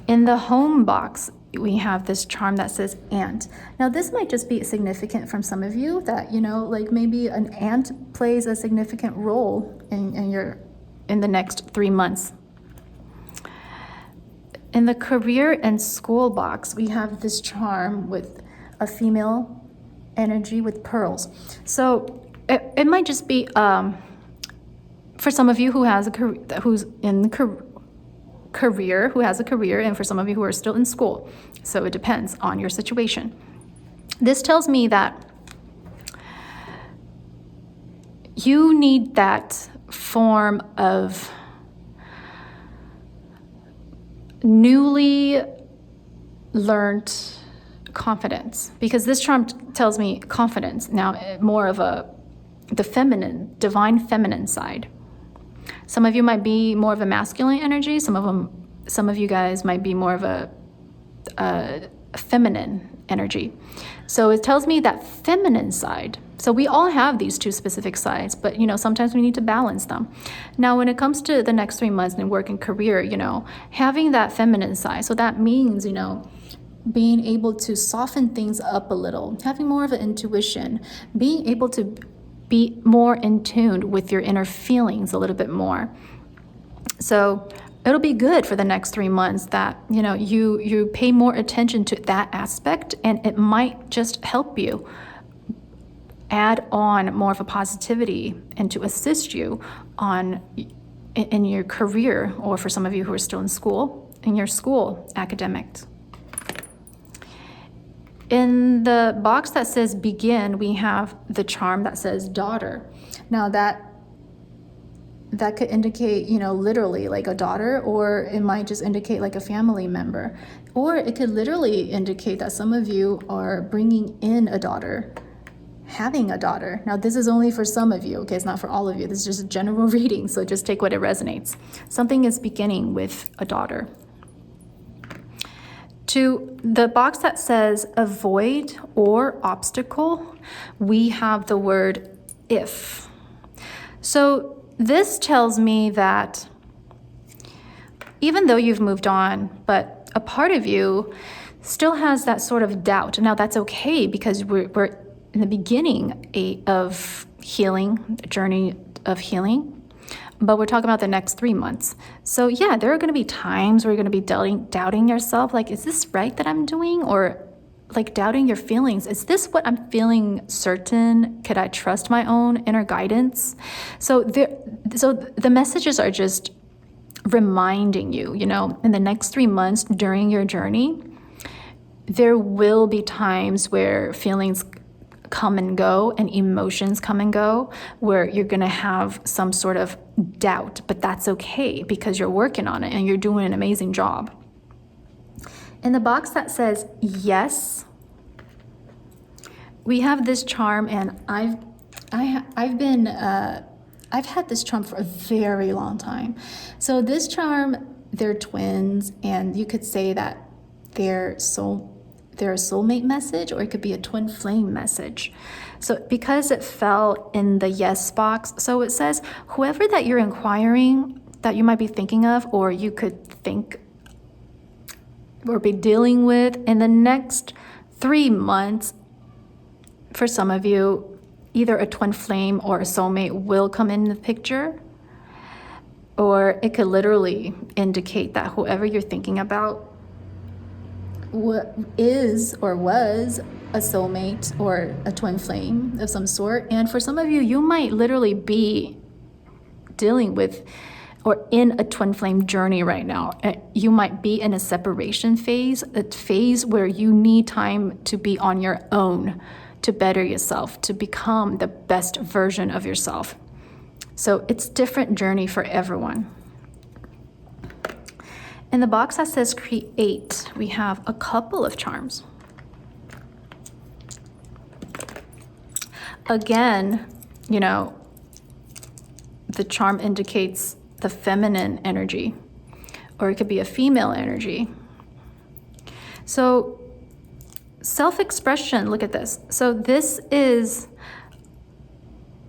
In the home box, we have this charm that says ant. Now, this might just be significant from some of you that, you know, like maybe an ant plays a significant role in the next 3 months. In the career and school box, we have this charm with a female energy with pearls. So it might just be for some of you who has a career, who's in the career, who has a career, and for some of you who are still in school. So it depends on your situation. This tells me that you need that form of newly learned confidence, because this charm tells me confidence. Now, more of the feminine, divine feminine side. Some of you might be more of a masculine energy. Some of you guys might be more of a feminine energy. So it tells me that feminine side. So we all have these two specific sides, but, you know, sometimes we need to balance them. Now, when it comes to the next 3 months in work and career, you know, having that feminine side. So that means, you know, being able to soften things up a little, having more of an intuition, being able to be more in tune with your inner feelings a little bit more. So it'll be good for the next 3 months that, you know, you pay more attention to that aspect, and it might just help you add on more of a positivity and to assist you in your career, or for some of you who are still in school, in your school academics. In the box that says begin, we have the charm that says daughter. Now that could indicate, you know, literally like a daughter, or it might just indicate like a family member, or it could literally indicate that some of you are bringing in a daughter, having a daughter. Now, this is only for some of you, okay? It's not for all of you. This is just a general reading, so just take what it resonates. Something is beginning with a daughter. To the box that says avoid or obstacle, we have the word if. So this tells me that even though you've moved on, but a part of you still has that sort of doubt. Now that's okay, because we're in the beginning of healing, a journey of healing, but we're talking about the next 3 months. So yeah, there are going to be times where you're going to be doubting yourself, like, is this right that I'm doing? Or like doubting your feelings. Is this what I'm feeling certain? Could I trust my own inner guidance? So the messages are just reminding you, in the next 3 months during your journey, there will be times where feelings come and go and emotions come and go, where you're going to have some sort of doubt, but that's okay, because you're working on it and you're doing an amazing job. In the box that says yes, we have this charm, and I've had this charm for a very long time. So this charm, they're twins, and you could say that they're a soulmate message, or it could be a twin flame message. So because it fell in the yes box, so it says whoever that you're inquiring, that you might be thinking of, or you could think or be dealing with in the next 3 months, for some of you, either a twin flame or a soulmate will come in the picture, or it could literally indicate that whoever you're thinking about is or was a soulmate or a twin flame of some sort. And for some of you, you might literally be dealing with or in a twin flame journey right now. You might be in a separation phase, a phase where you need time to be on your own, to better yourself, to become the best version of yourself. So it's different journey for everyone. In the box that says create, we have a couple of charms. Again, the charm indicates the feminine energy, or it could be a female energy. So self-expression, look at this. So this is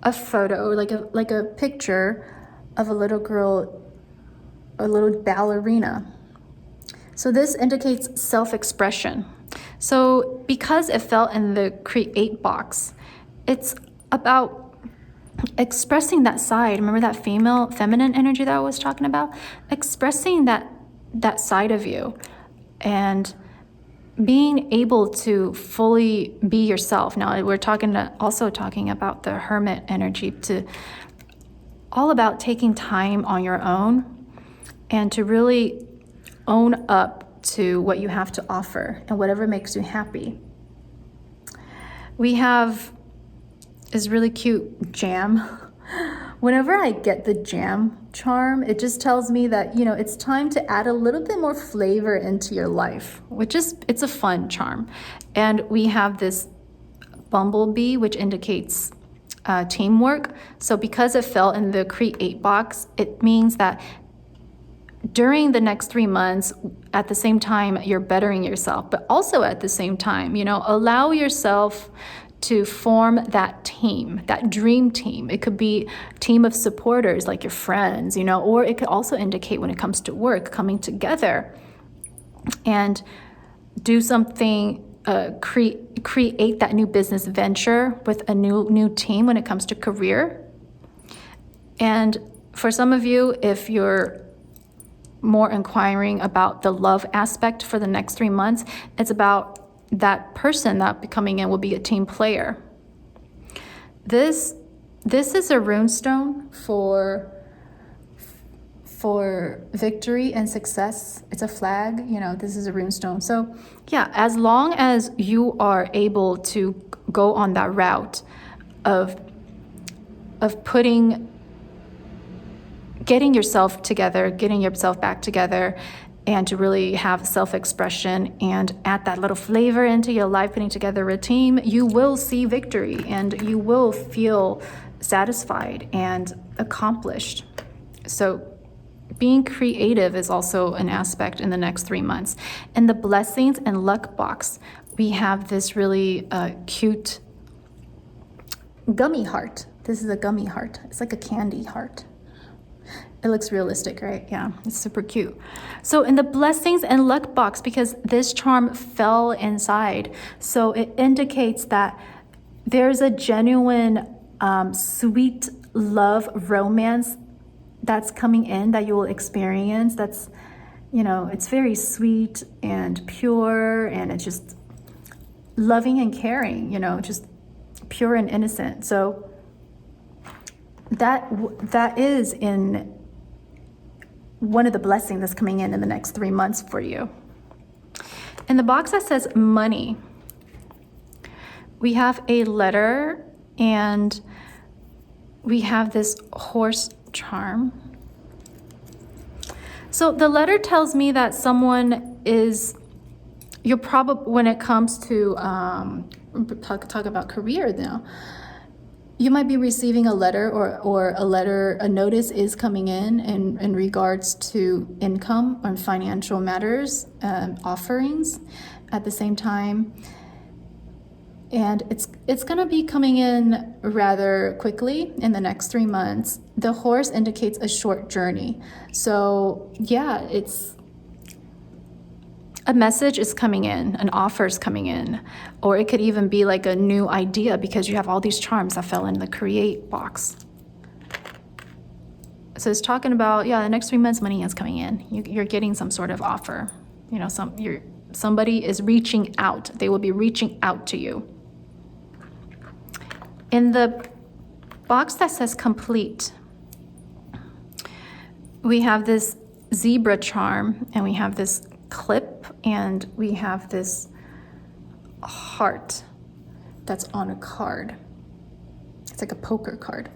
a photo, like a picture of a little girl, a little ballerina. So this indicates self-expression. So because it fell in the create box, it's about expressing that side. Remember that feminine energy that I was talking about? Expressing that side of you and being able to fully be yourself. Now we're also talking about the hermit energy, all about taking time on your own and to really own up to what you have to offer and whatever makes you happy. We have this really cute jam. Whenever I get the jam charm, it just tells me that, it's time to add a little bit more flavor into your life, it's a fun charm. And we have this bumblebee, which indicates teamwork. So because it fell in the create box, it means that during the next 3 months, at the same time, you're bettering yourself, but also at the same time, allow yourself to form that team, that dream team. It could be a team of supporters like your friends, or it could also indicate when it comes to work, coming together and do something, create that new business venture with a new team when it comes to career. And for some of you, if you're more inquiring about the love aspect for the next 3 months, it's about that person that coming in will be a team player. This is a runestone for victory and success. It's a flag, this is a runestone. So yeah, as long as you are able to go on that route of getting yourself together, getting yourself back together, and to really have self-expression and add that little flavor into your life, putting together a team, you will see victory and you will feel satisfied and accomplished. So being creative is also an aspect in the next 3 months. In the blessings and luck box, we have this really cute gummy heart. This is a gummy heart. It's like a candy heart. It looks realistic, right? Yeah, it's super cute. So in the blessings and luck box, because this charm fell inside, so it indicates that there's a genuine sweet love romance that's coming in that you will experience. That's, it's very sweet and pure, and it's just loving and caring, just pure and innocent. So that is in one of the blessings that's coming in the next 3 months for you. In the box that says money, we have a letter and we have this horse charm. So the letter tells me that someone is, you're probably, when it comes to talk about career now, you might be receiving a letter or a notice is coming in regards to income or financial matters, offerings at the same time. And it's going to be coming in rather quickly in the next 3 months. The horse indicates a short journey. So yeah, it's a message is coming in, an offer is coming in, or it could even be like a new idea because you have all these charms that fell in the create box. So it's talking about, the next 3 months money is coming in. You're getting some sort of offer. Somebody is reaching out. They will be reaching out to you. In the box that says complete, we have this zebra charm, and we have this clip, and we have this heart that's on a card. It's like a poker card.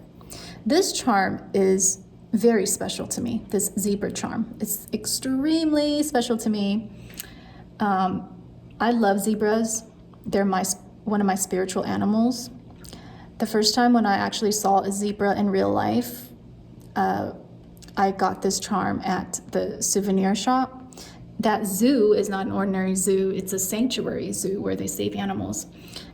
This charm is very special to me, this zebra charm. It's extremely special to me. I love zebras. They're one of my spiritual animals. The first time when I actually saw a zebra in real life, I got this charm at the souvenir shop. That zoo is not an ordinary zoo, it's a sanctuary zoo where they save animals.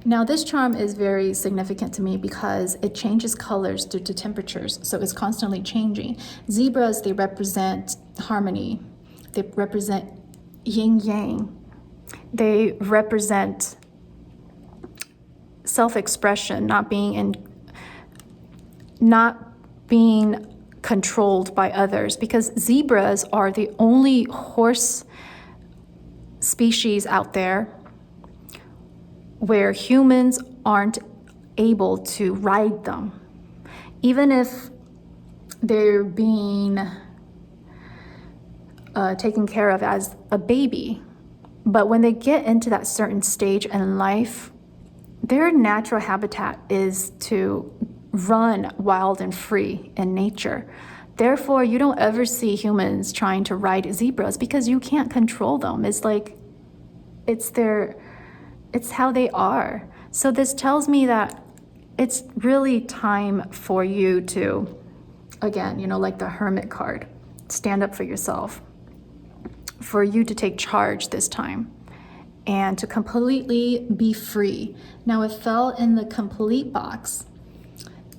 Now this charm is very significant to me because it changes colors due to temperatures, so it's constantly changing. Zebras, they represent harmony, they represent yin-yang, they represent self-expression, not being controlled by others, because zebras are the only horse species out there where humans aren't able to ride them, even if they're being taken care of as a baby. But when they get into that certain stage in life, their natural habitat is to run wild and free in nature. Therefore, you don't ever see humans trying to ride zebras because you can't control them. It's like, it's how they are. So this tells me that it's really time for you to, again, like the Hermit card, stand up for yourself, for you to take charge this time and to completely be free. Now it fell in the complete box.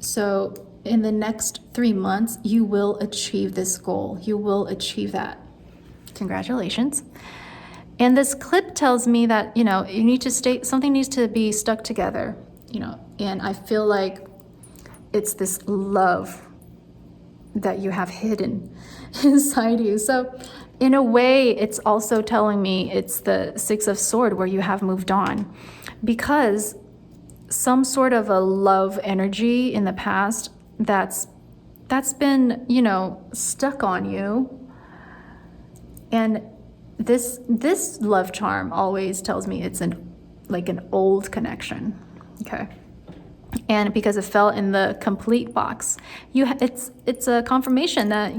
So in the next 3 months, you will achieve this goal. You will achieve that. Congratulations. And this clip tells me that, you need to something needs to be stuck together, and I feel like it's this love that you have hidden inside you. So in a way, it's also telling me it's the Six of Swords where you have moved on, because some sort of a love energy in the past that's been, stuck on you. And this love charm always tells me it's an old connection. Okay. And because it fell in the complete box, it's a confirmation that,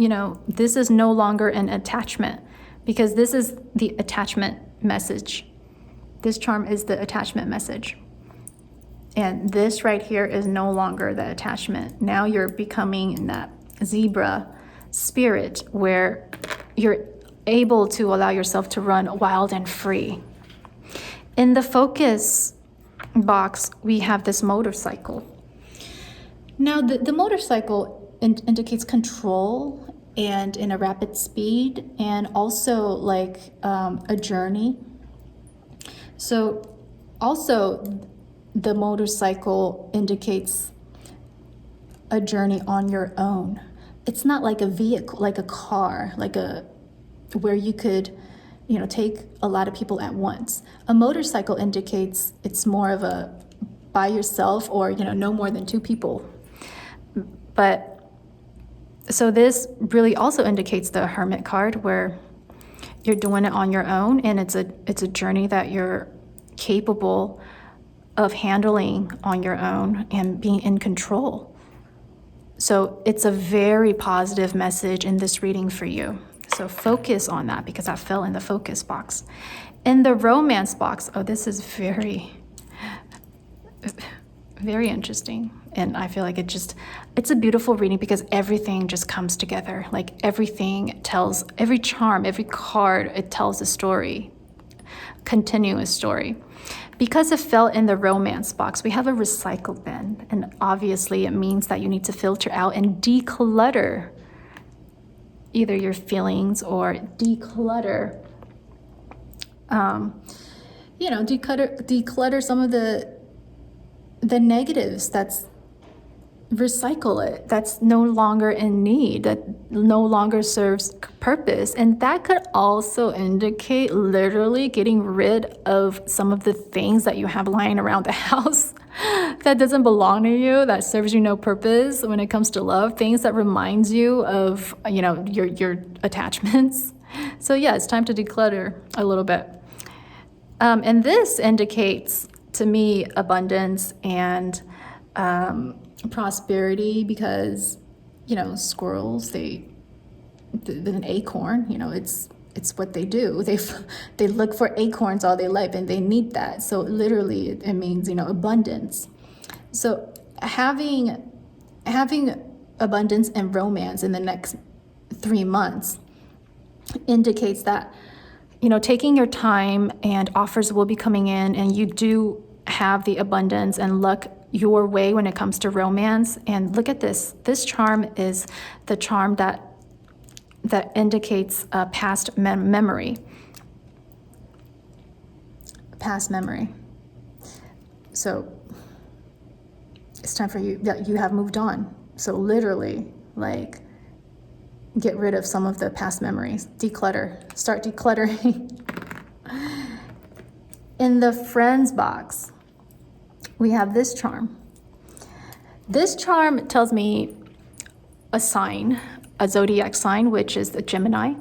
this is no longer an attachment, because this is the attachment message. This charm is the attachment message. And this right here is no longer the attachment. Now you're becoming in that zebra spirit where you're able to allow yourself to run wild and free. In the focus box, we have this motorcycle. Now, the motorcycle indicates control and in a rapid speed, and also like a journey. So also the motorcycle indicates a journey on your own. It's not like a vehicle, like a car, where you could, take a lot of people at once. A motorcycle indicates it's more of a by yourself, or, no more than 2 people. But so this really also indicates the Hermit card, where you're doing it on your own, and it's a journey that you're capable of handling on your own and being in control. So it's a very positive message in this reading for you. So focus on that, because that fell in the focus box. In the romance box, this is very, very interesting. And I feel like it's a beautiful reading, because everything just comes together. Like everything tells, every charm, every card, it tells a story, continuous story. Because it fell in the romance box, we have a recycle bin. And obviously it means that you need to filter out and declutter either your feelings, or declutter, declutter some of the negatives. Recycle it. That's no longer in need, that no longer serves purpose. And that could also indicate literally getting rid of some of the things that you have lying around the house that doesn't belong to you, that serves you no purpose when it comes to love, things that reminds you of, your attachments. So yeah, it's time to declutter a little bit. And this indicates to me abundance and prosperity, because squirrels, an acorn, it's what they do. They look for acorns all their life, and they need that. So literally it means abundance. So having abundance and romance in the next 3 months indicates that taking your time, and offers will be coming in, and you do have the abundance and luck your way when it comes to romance. And look at this. This charm is the charm that indicates past memory. Past memory. So it's time for you that you have moved on. So literally, like, get rid of some of the past memories. Declutter. Start decluttering. In the friends box, we have this charm. This charm tells me a sign, a zodiac sign, which is the Gemini,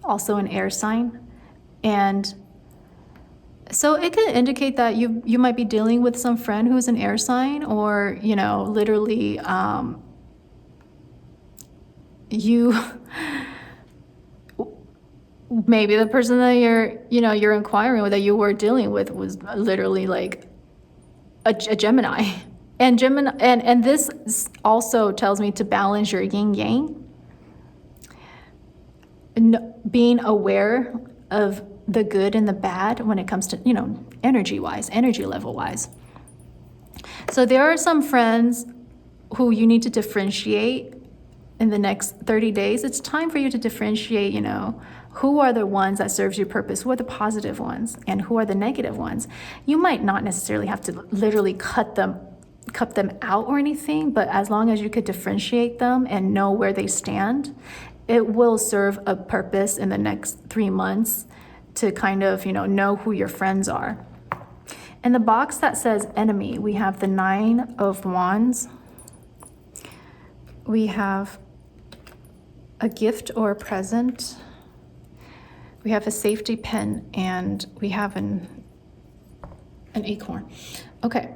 also an air sign. And so it could indicate that you might be dealing with some friend who's an air sign, or, literally maybe the person that you're inquiring with, that you were dealing with, was literally like a Gemini. And Gemini, and this also tells me to balance your yin yang, being aware of the good and the bad when it comes to, energy level wise. So there are some friends who you need to differentiate in the next 30 days. It's time for you to differentiate, who are the ones that serves your purpose, who are the positive ones, and who are the negative ones. You might not necessarily have to literally cut them out or anything, but as long as you could differentiate them and know where they stand, it will serve a purpose in the next 3 months to kind of, know who your friends are. In the box that says enemy, we have the 9 of Wands. We have a gift or a present. We have a safety pin, and we have an acorn. Okay.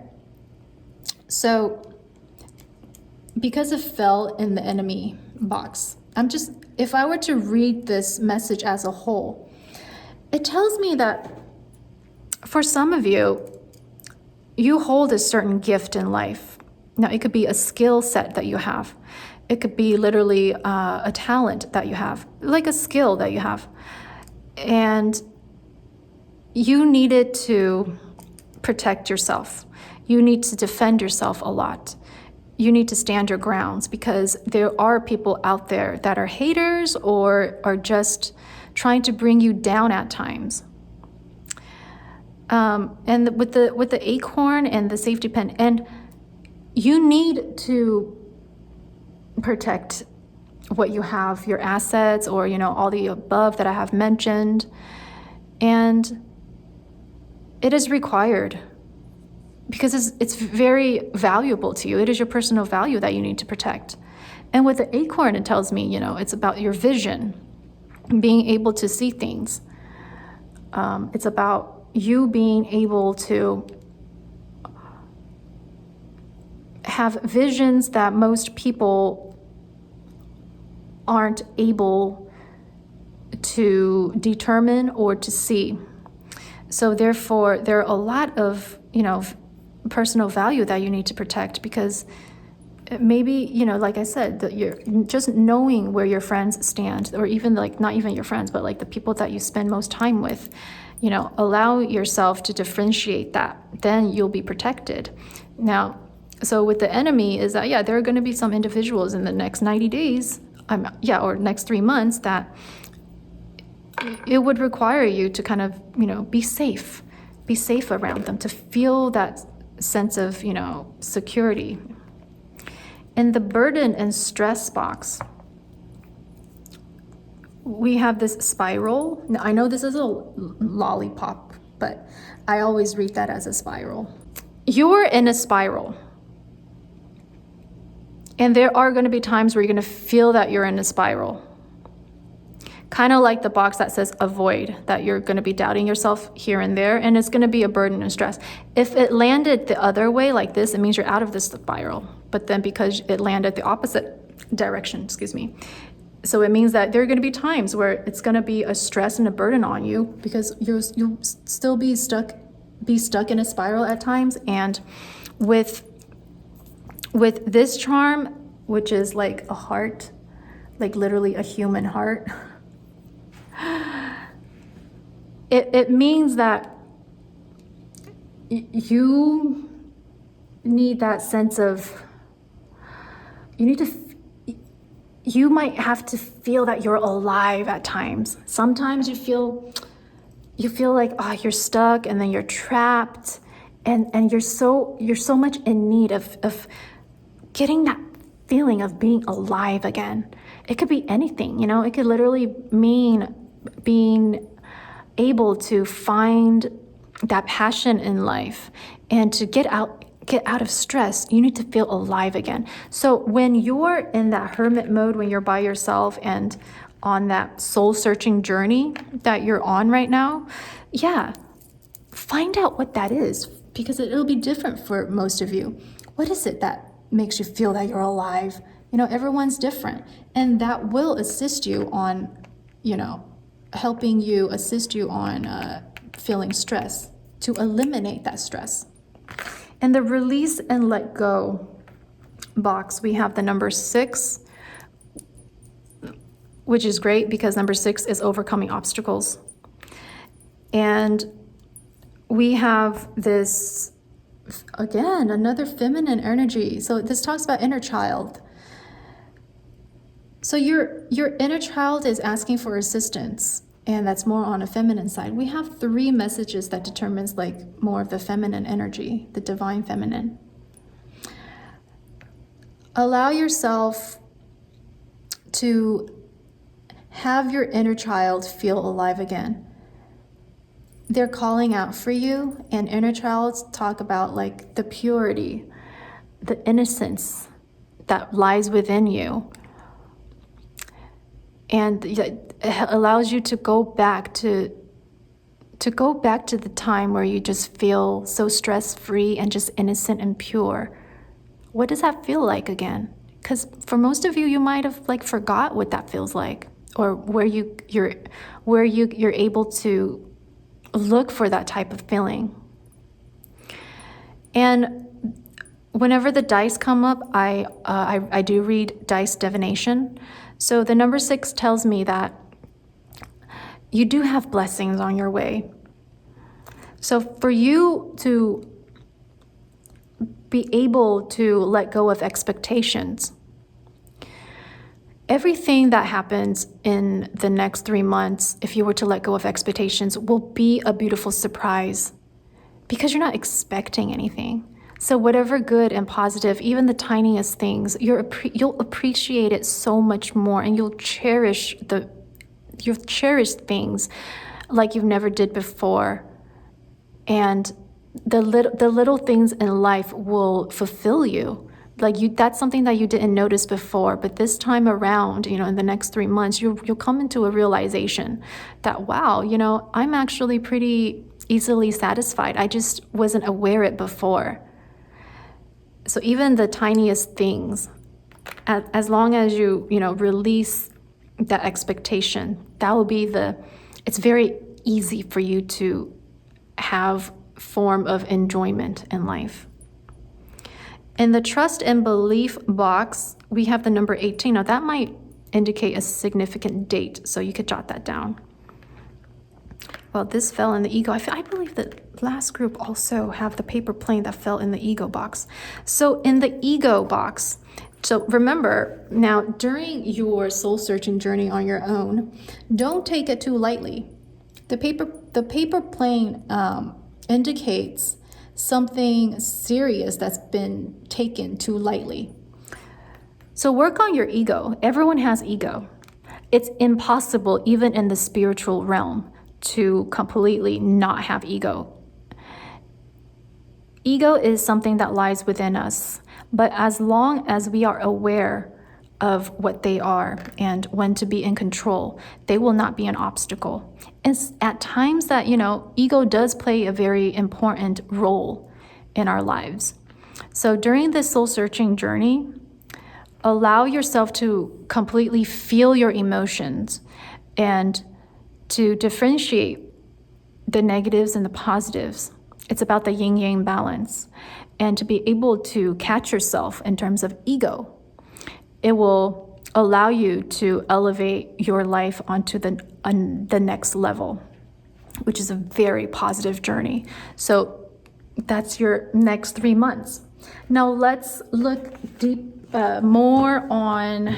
So because it fell in the enemy box, if I were to read this message as a whole, it tells me that for some of you, you hold a certain gift in life. Now, it could be a skill set that you have. It could be literally a talent that you have, like a skill that you have. And you needed to protect yourself. You need to defend yourself a lot. you need to stand your grounds, because there are people out there that are haters or are just trying to bring you down at times. And with the acorn and the safety pin, and you need to protect what you have, your assets, or all the above that I have mentioned, and it is required because it's very valuable to you. It is your personal value that you need to protect. And with the acorn, it tells me, it's about your vision, being able to see things. It's about you being able to have visions that most people aren't able to determine or to see. So therefore, there are a lot of, personal value that you need to protect, because maybe, like I said, that you're just knowing where your friends stand, or even not even your friends, but the people that you spend most time with, allow yourself to differentiate that, then you'll be protected. Now, so with the enemy is that, there are going to be some individuals in the next 90 days, or next 3 months, that it would require you to kind of, be safe around them, to feel that sense of, security. In the burden and stress box, we have this spiral. Now, I know this is a lollipop, but I always read that as a spiral. You're in a spiral. And there are going to be times where you're going to feel that you're in a spiral. Kind of like the box that says avoid, that you're going to be doubting yourself here and there, and it's going to be a burden and stress. If it landed the other way like this, it means you're out of this spiral. But then because it landed the opposite direction, so it means that there are going to be times where it's going to be a stress and a burden on you, because you'll still be stuck in a spiral at times. And with this charm, which is like a heart, like literally a human heart, it means that you need that sense of, you might have to feel that you're alive at times. Sometimes you feel like, you're stuck, and then you're trapped, and you're so much in need of getting that feeling of being alive again. It could be anything, it could literally mean being able to find that passion in life, and to get out of stress. You need to feel alive again. So when you're in that hermit mode, when you're by yourself and on that soul searching journey that you're on right now, find out what that is, because it'll be different for most of you. What is it that makes you feel that you're alive? Everyone's different, and that will assist you on, helping you assist you on feeling stress, to eliminate that stress. In the release and let go box, we have the number 6, which is great because number 6 is overcoming obstacles. And we have this, again, another feminine energy. So this talks about inner child. So your inner child is asking for assistance, and that's more on a feminine side. We have 3 messages that determines more of the feminine energy, the divine feminine. Allow yourself to have your inner child feel alive again. They're calling out for you, and inner childs talk about the purity, the innocence that lies within you. And it allows you to go back to the time where you just feel so stress-free and just innocent and pure. What does that feel like again? Because for most of you, you might have forgot what that feels like, or where you're able to look for that type of feeling. And whenever the dice come up, I do read dice divination. So the number 6 tells me that you do have blessings on your way. So for you to be able to let go of expectations. Everything that happens in the next 3 months, if you were to let go of expectations, will be a beautiful surprise because you're not expecting anything. So whatever good and positive, even the tiniest things, you'll appreciate it so much more, and you'll cherish things like you've never did before. And the little things in life will fulfill you. That's something that you didn't notice before, but this time around, in the next 3 months, you'll come into a realization that, wow, I'm actually pretty easily satisfied. I just wasn't aware it before. So even the tiniest things, as long as you release that expectation, that will be it's very easy for you to have form of enjoyment in life. In the trust and belief box, we have the number 18. Now that might indicate a significant date, so you could jot that down. Well, this fell in the ego. I believe that last group also have the paper plane that fell in the ego box. So in the ego box, so remember, now during your soul searching journey on your own, don't take it too lightly. The paper plane indicates something serious that's been taken too lightly. So work on your ego. Everyone has ego. It's impossible, even in the spiritual realm, to completely not have ego. Ego is something that lies within us, but as long as we are aware of what they are and when to be in control, they will not be an obstacle. It's at times that, ego does play a very important role in our lives. So during this soul searching journey, allow yourself to completely feel your emotions and to differentiate the negatives and the positives. It's about the yin-yang balance, and to be able to catch yourself in terms of ego. It will allow you to elevate your life onto the next level, which is a very positive journey. So that's your next 3 months. Now let's look more on.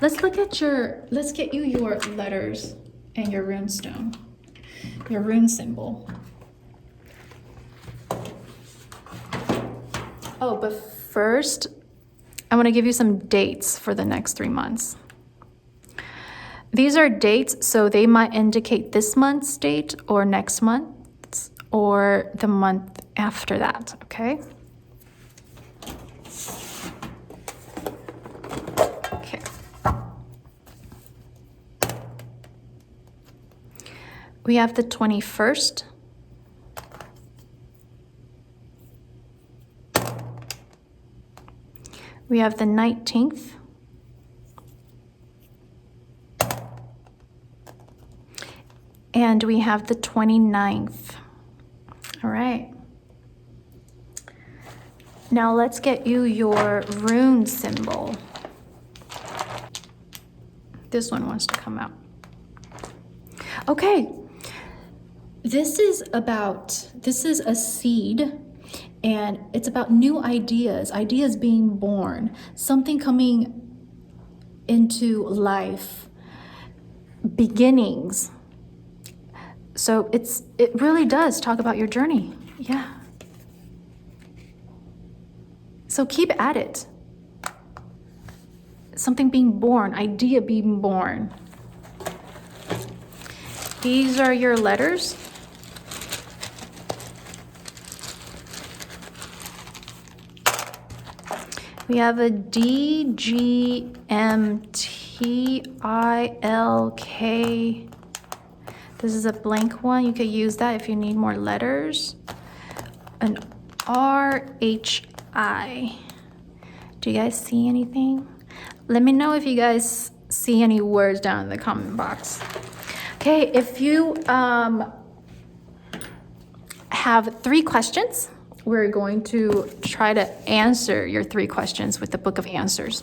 Let's get you your letters and your rune stone, your rune symbol. Oh, but first, I want to give you some dates for the next 3 months. These are dates, so they might indicate this month's date or next month or the month after that, okay? Okay. We have the 21st. We have the 19th. And we have the 29th. All right. Now let's get you your rune symbol. This one wants to come out. Okay. This is a seed. And it's about new ideas being born, something coming into life, beginnings. So it really does talk about your journey. Yeah. So keep at it. Something being born, idea being born. These are your letters. We have a D, G, M, T, I, L, K. This is a blank one. You could use that if you need more letters. An R, H, I. Do you guys see anything? Let me know if you guys see any words down in the comment box. Okay, if you have 3 questions, we're going to try to answer your 3 questions with the book of answers.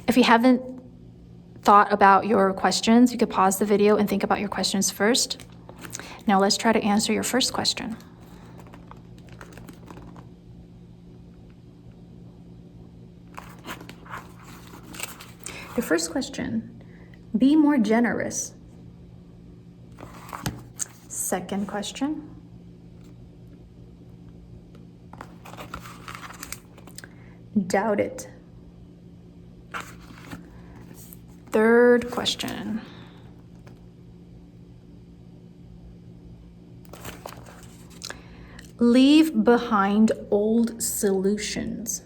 If you haven't thought about your questions, you could pause the video and think about your questions first. Now let's try to answer your first question. Your first question, be more generous. Second question, doubt it. Third question, leave behind old solutions.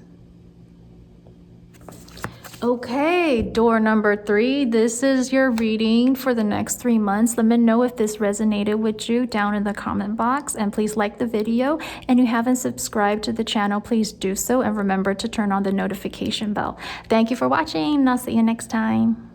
Okay, door number 3, this is your reading for the next 3 months. Let me know if this resonated with you down in the comment box, and please like the video. And you haven't subscribed to the channel, please do so, and remember to turn on the notification bell. Thank you for watching, and I'll see you next time.